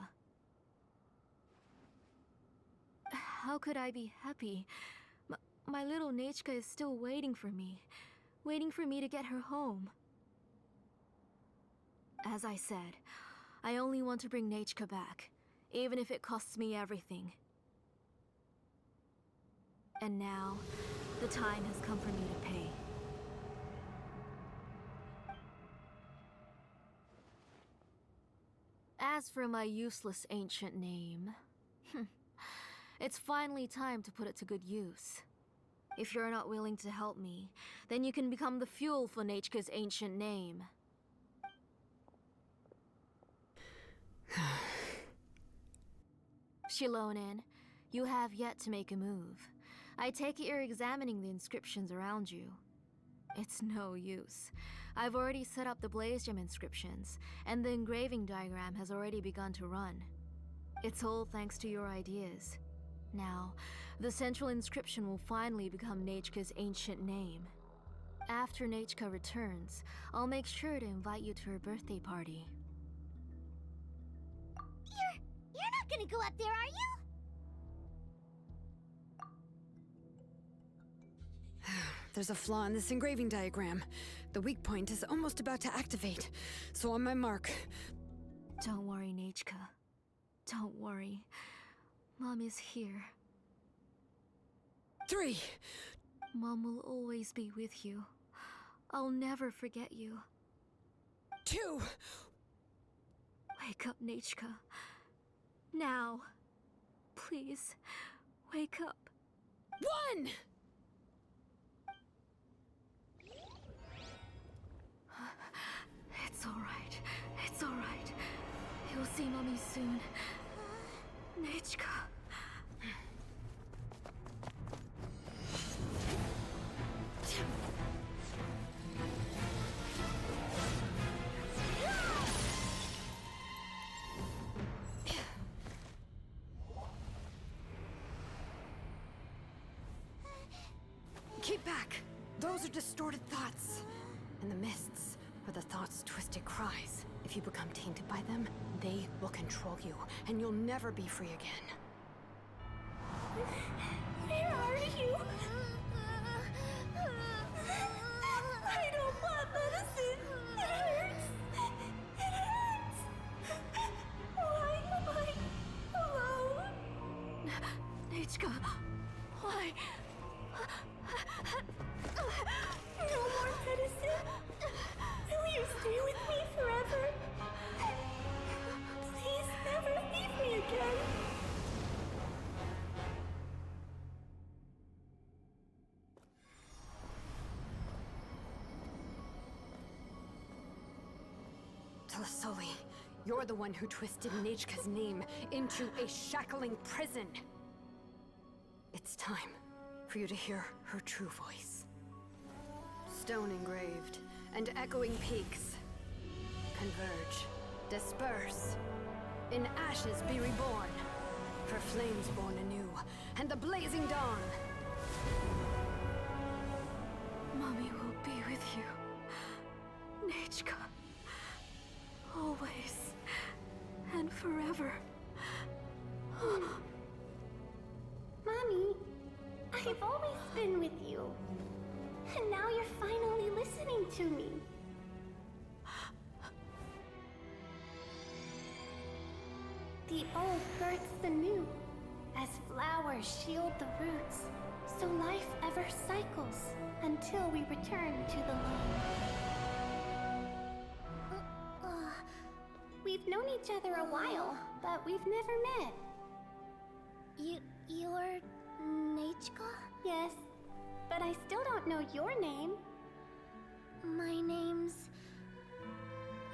How could I be happy? My little Nechka is still waiting for me to get her home. As I said, I only want to bring Nechka back, even if it costs me everything. And now, the time has come for me to pay. As for my useless ancient name, it's finally time to put it to good use. If you're not willing to help me, then you can become the fuel for Nechka's ancient name. Shilonen, you have yet to make a move. I take it you're examining the inscriptions around you. It's no use. I've already set up the Blaze Gem inscriptions, and the engraving diagram has already begun to run. It's all thanks to your ideas. Now, the central inscription will finally become Nechka's ancient name. After Nechka returns, I'll make sure to invite you to her birthday party. You're not gonna go up there, are you? There's a flaw in this engraving diagram. The weak point is almost about to activate. So on my mark. Don't worry, Nechka. Don't worry. Mom is here. 3. Mom will always be with you. I'll never forget you. 2. Wake up, Nechka. Now. Please, wake up. 1. It's alright. It's alright. You'll see Mommy soon. Nechka. Keep back. Those are distorted thoughts. And the mists are the thoughts' twisted cries. If you become tainted by them, they will control you, and you'll never be free again. Where are you? I don't want medicine. It hurts. It hurts. Why am I alone? Nechka, why? No more medicine. Will you stay with me forever? Please never leave me again. Tlasoli, you're the one who twisted Nechka's name into a shackling prison. It's time for you to hear her true voice. Stone engraved and echoing peaks converge, disperse. In ashes be reborn, for flames born anew, and the blazing dawn. Mommy will be with you, Nechka. Always and forever. Mommy, I've always been with you. And now you're finally listening to me. The old births the new, as flowers shield the roots, so life ever cycles until we return to the land. We've known each other a while, but we've never met. You're Nechka? Yes, but I still don't know your name. My name's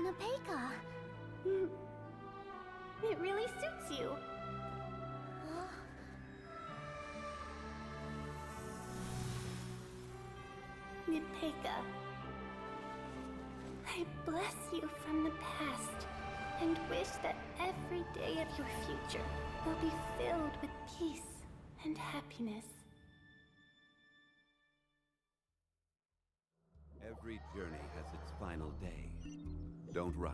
Nepeka. It really suits you. Nepeka, I bless you from the past and wish that every day of your future will be filled with peace and happiness. Every journey has its final day. Don't rush.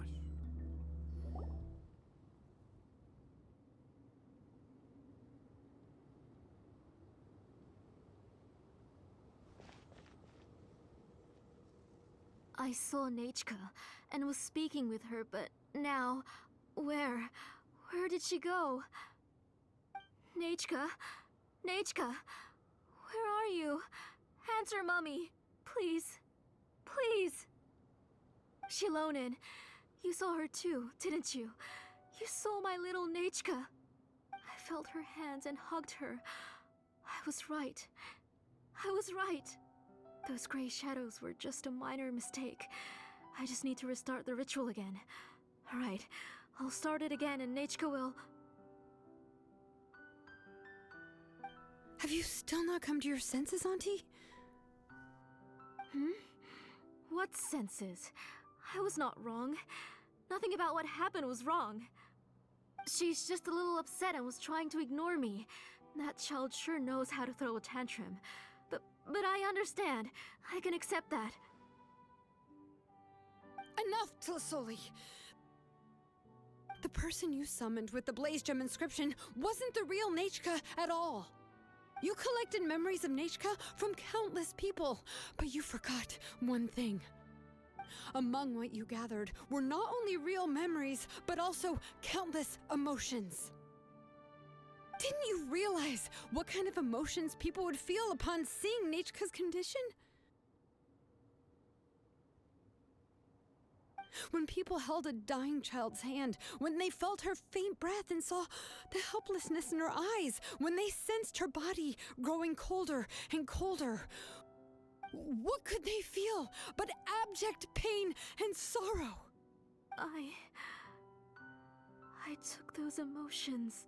I saw Nechka and was speaking with her, but now, where did she go? Nechka? Nechka? Where are you? Answer, Mommy. Please. Please. Shilonen, you saw her too, didn't you? You saw my little Nechka. I felt her hands and hugged her. I was right. I was right. Those gray shadows were just a minor mistake. I just need to restart the ritual again. Alright, I'll start it again and Nechka will... Have you still not come to your senses, Auntie? What senses? I was not wrong. Nothing about what happened was wrong. She's just a little upset and was trying to ignore me. That child sure knows how to throw a tantrum. But I understand. I can accept that. Enough, Tlasoli! The person you summoned with the Blaze Gem inscription wasn't the real Nechka at all. You collected memories of Nechka from countless people, but you forgot one thing. Among what you gathered were not only real memories, but also countless emotions. Didn't you realize what kind of emotions people would feel upon seeing Nechka's condition? When people held a dying child's hand, when they felt her faint breath and saw the helplessness in her eyes, when they sensed her body growing colder and colder, what could they feel but abject pain and sorrow? I took those emotions.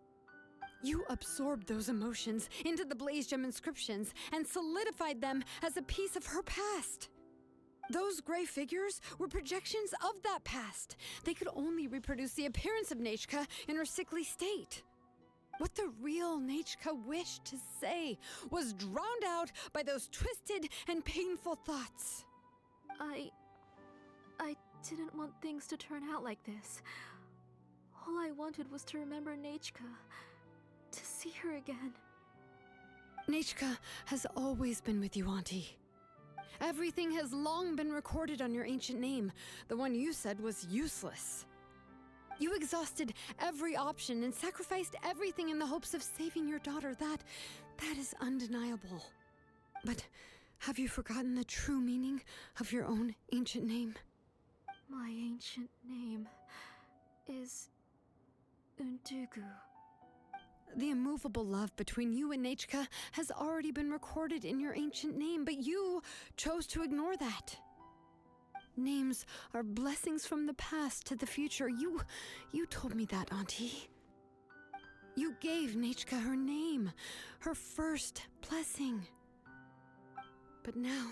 You absorbed those emotions into the Blaze Gem inscriptions and solidified them as a piece of her past. Those gray figures were projections of that past. They could only reproduce the appearance of Nechka in her sickly state. What the real Nechka wished to say was drowned out by those twisted and painful thoughts. I didn't want things to turn out like this. All I wanted was to remember Nechka. To see her again. Nechka has always been with you, Auntie. Everything has long been recorded on your ancient name. The one you said was useless. You exhausted every option and sacrificed everything in the hopes of saving your daughter. That is undeniable. But have you forgotten the true meaning of your own ancient name? My ancient name is Undugu. The immovable love between you and Nechka has already been recorded in your ancient name, but you chose to ignore that. Names are blessings from the past to the future. You told me that, Auntie. You gave Nechka her name, her first blessing. But now,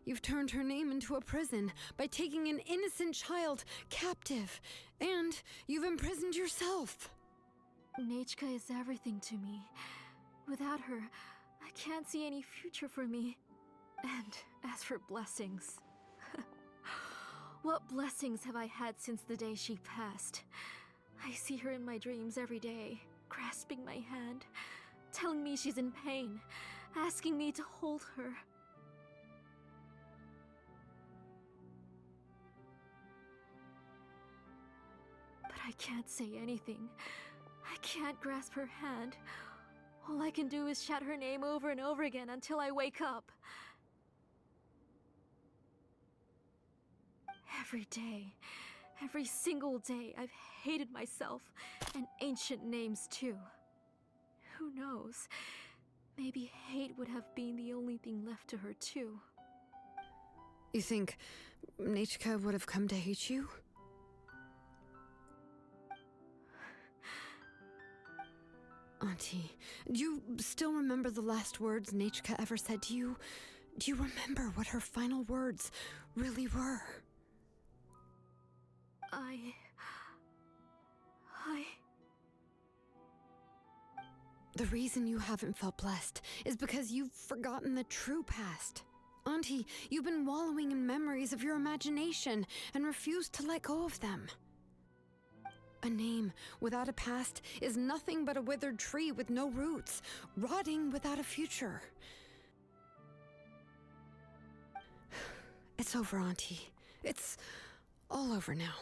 you've turned her name into a prison by taking an innocent child captive, and you've imprisoned yourself. Nechka is everything to me. Without her, I can't see any future for me. And as for blessings... what blessings have I had since the day she passed? I see her in my dreams every day, grasping my hand, telling me she's in pain, asking me to hold her. But I can't say anything. I can't grasp her hand. All I can do is shout her name over and over again until I wake up. Every day, every single day, I've hated myself, and ancient names too. Who knows? Maybe hate would have been the only thing left to her too. You think Nechka would have come to hate you? Auntie, do you still remember the last words Nechka ever said to you? Do you remember what her final words really were? The reason you haven't felt blessed is because you've forgotten the true past. Auntie, you've been wallowing in memories of your imagination and refused to let go of them. A name without a past is nothing but a withered tree with no roots, rotting without a future. It's over, Auntie. It's all over now.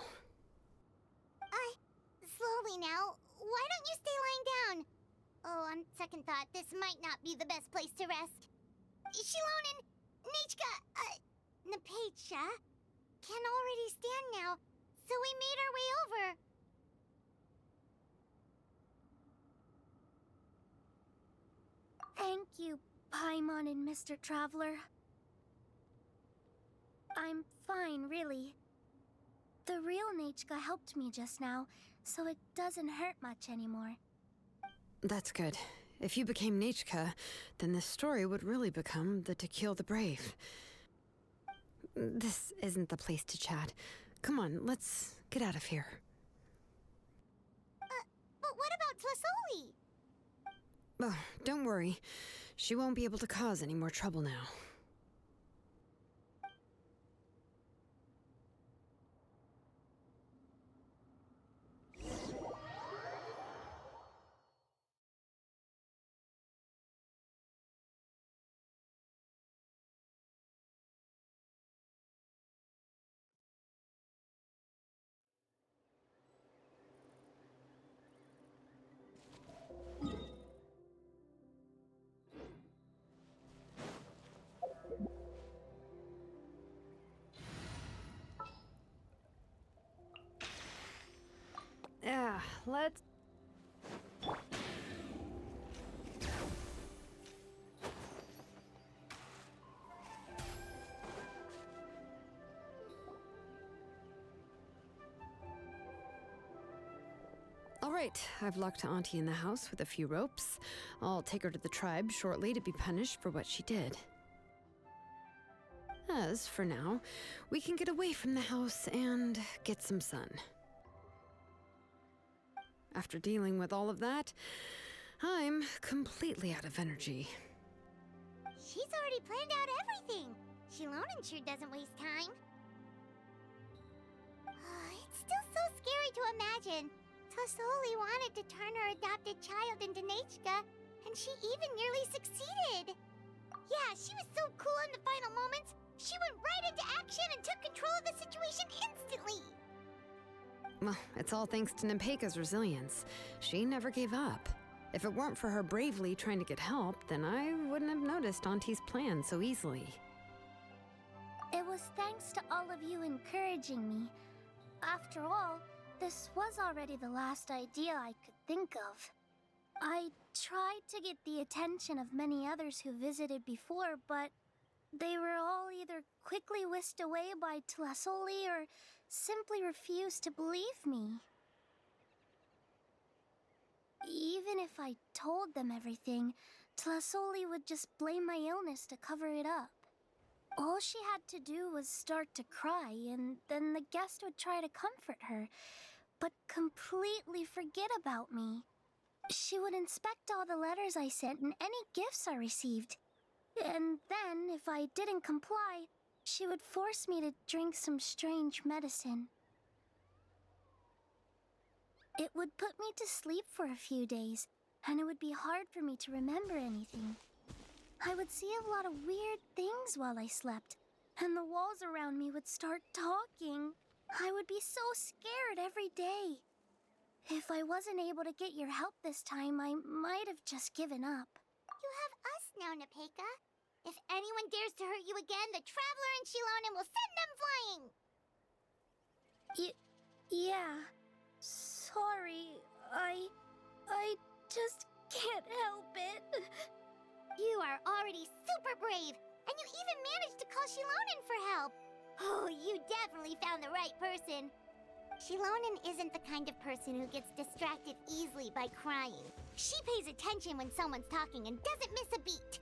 Slowly now. Why don't you stay lying down? Oh, on second thought, this might not be the best place to rest. Shilonen, Nechka, Napecha can already stand now, so we made our way over. Thank you, Paimon and Mr. Traveler. I'm fine, really. The real Nechka helped me just now, so it doesn't hurt much anymore. That's good. If you became Nechka, then this story would really become the To Kill the Brave. This isn't the place to chat. Come on, let's get out of here. But what about Tlasoli? Oh, don't worry. She won't be able to cause any more trouble now. Yeah, let's... All right, I've locked Auntie in the house with a few ropes. I'll take her to the tribe shortly to be punished for what she did. As for now, we can get away from the house and get some sun. After dealing with all of that, I'm completely out of energy. She's already planned out everything. Shilonen sure doesn't waste time. It's still so scary to imagine. Tlasoli wanted to turn her adopted child into Nechka, and she even nearly succeeded. Yeah, she was so cool in the final moments. She went right into action and took control of the situation instantly. Well, it's all thanks to Nepeka's resilience. She never gave up. If it weren't for her bravely trying to get help, then I wouldn't have noticed Auntie's plan so easily. It was thanks to all of you encouraging me. After all, this was already the last idea I could think of. I tried to get the attention of many others who visited before, but they were all either quickly whisked away by Tlasoli or simply refused to believe me. Even if I told them everything, Tlasoli would just blame my illness to cover it up. All she had to do was start to cry, and then the guest would try to comfort her, but completely forget about me. She would inspect all the letters I sent and any gifts I received. And then, if I didn't comply, she would force me to drink some strange medicine. It would put me to sleep for a few days, and it would be hard for me to remember anything. I would see a lot of weird things while I slept, and the walls around me would start talking. I would be so scared every day. If I wasn't able to get your help this time, I might have just given up. You have us now, Nepeka. If anyone dares to hurt you again, the Traveler and Shilonen will send them flying! Yeah. Sorry, I just can't help it. You are already super brave, and you even managed to call Shilonen for help. Oh, you definitely found the right person. Shilonen isn't the kind of person who gets distracted easily by crying. She pays attention when someone's talking and doesn't miss a beat.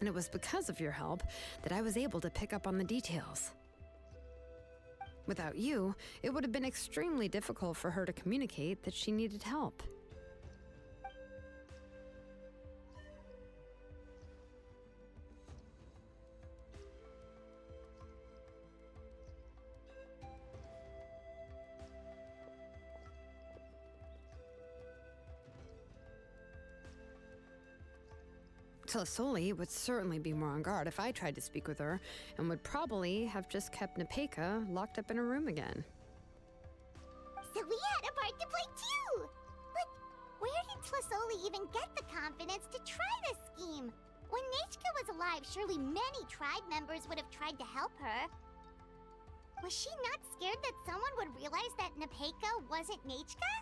And it was because of your help that I was able to pick up on the details. Without you, it would have been extremely difficult for her to communicate that she needed help. Tlasoli would certainly be more on guard if I tried to speak with her, and would probably have just kept Nepeka locked up in her room again. So we had a part to play too! But where did Tlasoli even get the confidence to try this scheme? When Nechka was alive, surely many tribe members would have tried to help her. Was she not scared that someone would realize that Nepeka wasn't Nechka?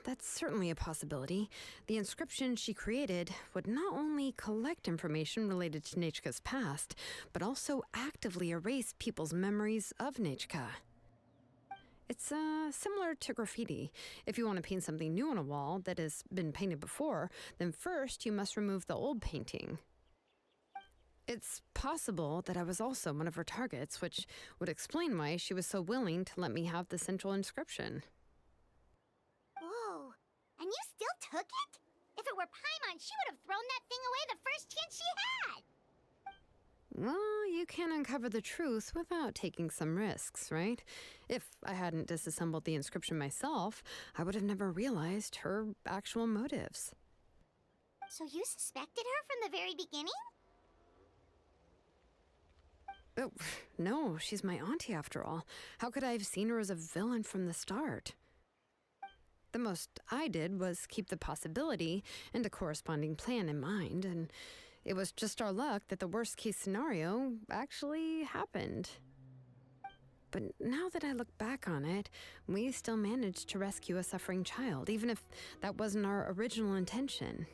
That's certainly a possibility. The inscription she created would not only collect information related to Nechka's past, but also actively erase people's memories of Nechka. It's similar to graffiti. If you want to paint something new on a wall that has been painted before, then first you must remove the old painting. It's possible that I was also one of her targets, which would explain why she was so willing to let me have the central inscription. Whoa, and you still took it? If it were Paimon, she would have thrown that thing away the first chance she had! Well, you can't uncover the truth without taking some risks, right? If I hadn't disassembled the inscription myself, I would have never realized her actual motives. So you suspected her from the very beginning? Oh, no, she's my auntie after all. How could I have seen her as a villain from the start? The most I did was keep the possibility and a corresponding plan in mind, and it was just our luck that the worst-case scenario actually happened. But now that I look back on it, we still managed to rescue a suffering child, even if that wasn't our original intention.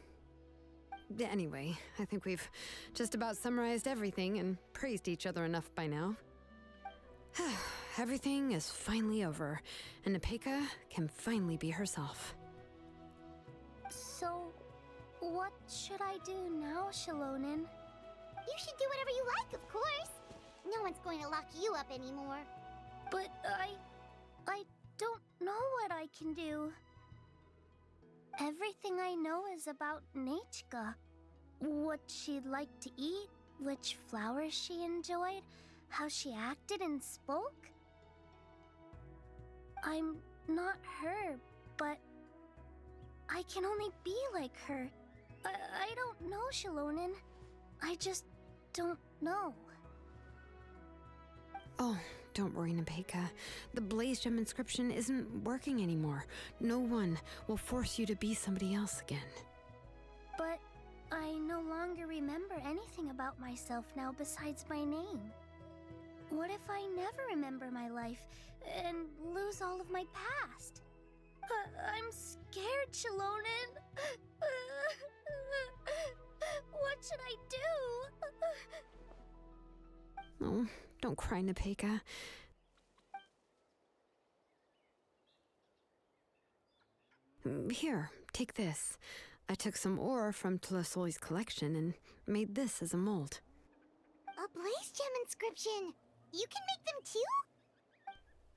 Anyway, I think we've just about summarized everything and praised each other enough by now. Everything is finally over, and Nepeka can finally be herself. So, what should I do now, Shilonen? You should do whatever you like, of course. No one's going to lock you up anymore. But I don't know what I can do. Everything I know is about Nechka. What she'd like to eat, which flowers she enjoyed, how she acted and spoke. I'm not her, but I can only be like her. I don't know, Shilonen. I just don't know. Oh, don't worry, Nepeka. The Blaze Gem inscription isn't working anymore. No one will force you to be somebody else again. But I no longer remember anything about myself now besides my name. What if I never remember my life and lose all of my past? I'm scared, Shilonen. Oh, don't cry, Nepeka. Here, take this. I took some ore from Tlasoli's collection and made this as a mold. A blaze gem inscription! You can make them too?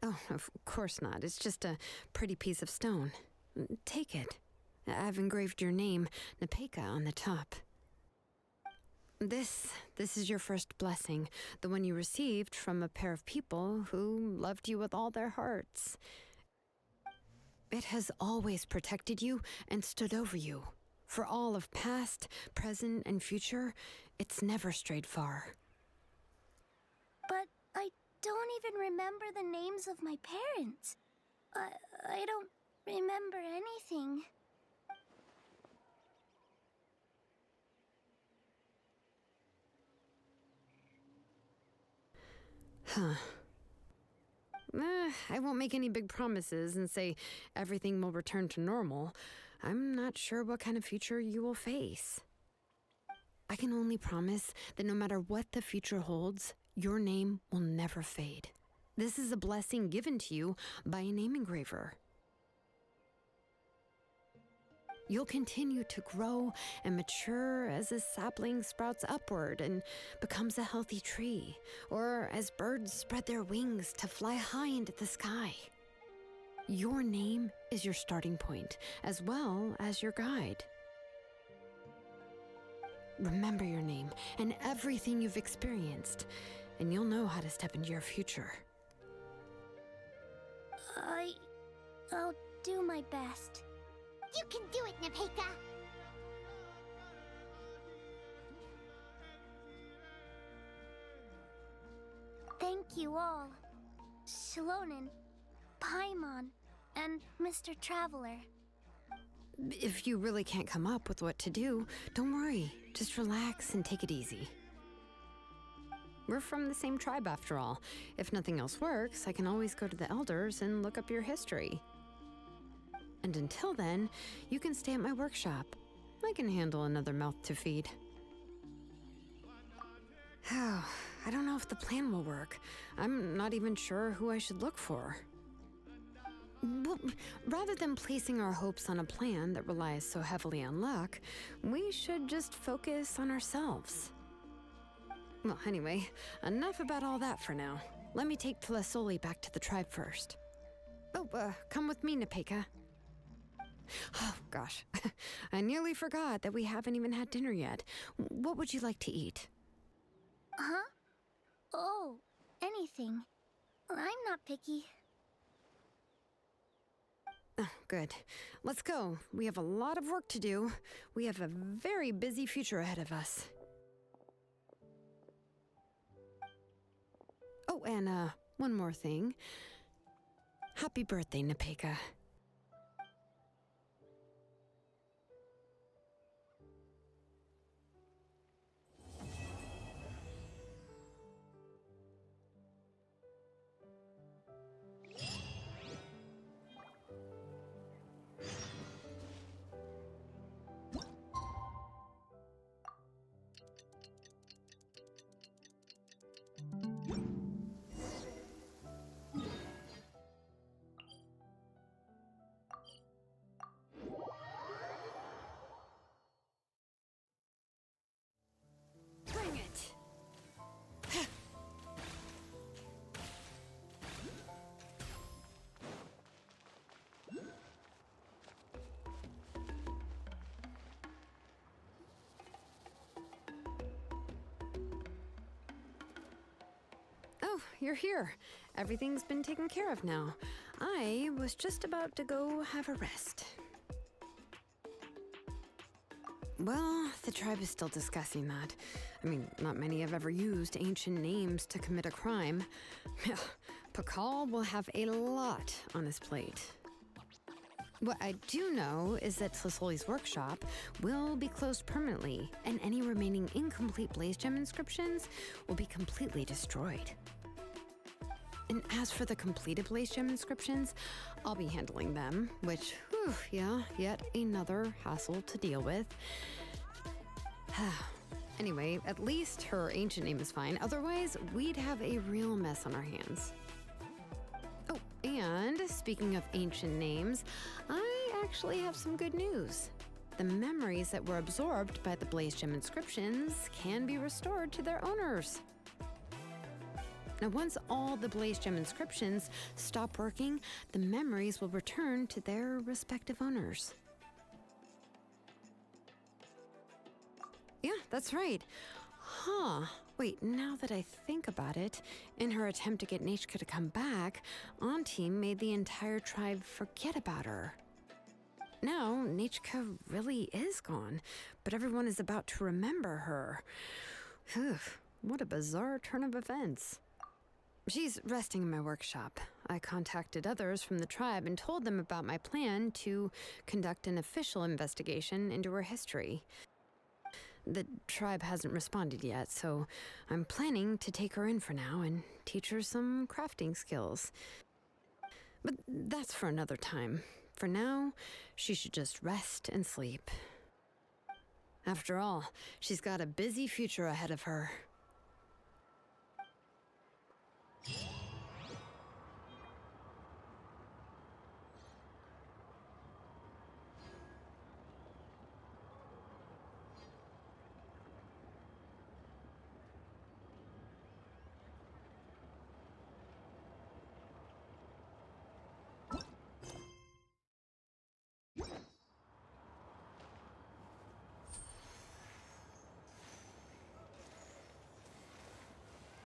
Oh, of course not. It's just a pretty piece of stone. Take it. I've engraved your name, Nepeka, on the top. This is your first blessing, the one you received from a pair of people who loved you with all their hearts. It has always protected you and stood over you. For all of past, present, and future, it's never strayed far. But I don't even remember the names of my parents. I don't remember anything. Huh. I won't make any big promises and say everything will return to normal. I'm not sure what kind of future you will face. I can only promise that no matter what the future holds, your name will never fade. This is a blessing given to you by a name engraver. You'll continue to grow and mature as a sapling sprouts upward and becomes a healthy tree, or as birds spread their wings to fly high into the sky. Your name is your starting point, as well as your guide. Remember your name and everything you've experienced, and you'll know how to step into your future. I'll do my best. You can do it, Nepeka! Thank you all. Shilonen, Paimon, and Mr. Traveler. If you really can't come up with what to do, don't worry. Just relax and take it easy. We're from the same tribe after all. If nothing else works, I can always go to the elders and look up your history. And until then, you can stay at my workshop. I can handle another mouth to feed. Oh, I don't know if the plan will work. I'm not even sure who I should look for. Well, rather than placing our hopes on a plan that relies so heavily on luck, we should just focus on ourselves. Well, anyway, enough about all that for now. Let me take Tlasoli back to the tribe first. Oh, come with me, Nepeka. Oh, gosh. I nearly forgot that we haven't even had dinner yet. What would you like to eat? Huh? Oh, anything. I'm not picky. Oh, good. Let's go. We have a lot of work to do. We have a very busy future ahead of us. Oh, and one more thing. Happy birthday, Nepeka. Bring it! Oh, you're here. Everything's been taken care of now. I was just about to go have a rest. Well, the tribe is still discussing that. I mean, not many have ever used ancient names to commit a crime. Pakal will have a lot on his plate. What I do know is that Tlasoli's workshop will be closed permanently, and any remaining incomplete blaze gem inscriptions will be completely destroyed. And as for the completed blaze gem inscriptions, I'll be handling them, which, whew, yeah, yet another hassle to deal with. Anyway, at least her ancient name is fine. Otherwise, we'd have a real mess on our hands. Oh, and speaking of ancient names, I actually have some good news. The memories that were absorbed by the Blaze Gem inscriptions can be restored to their owners. Now, once all the Blaze Gem inscriptions stop working, the memories will return to their respective owners. Yeah, that's right. Huh. Wait, now that I think about it, in her attempt to get Nechka to come back, Auntie made the entire tribe forget about her. Now, Nechka really is gone, but everyone is about to remember her. Phew, what a bizarre turn of events. She's resting in my workshop. I contacted others from the tribe and told them about my plan to conduct an official investigation into her history. The tribe hasn't responded yet, so I'm planning to take her in for now and teach her some crafting skills. But that's for another time. For now, she should just rest and sleep. After all, she's got a busy future ahead of her.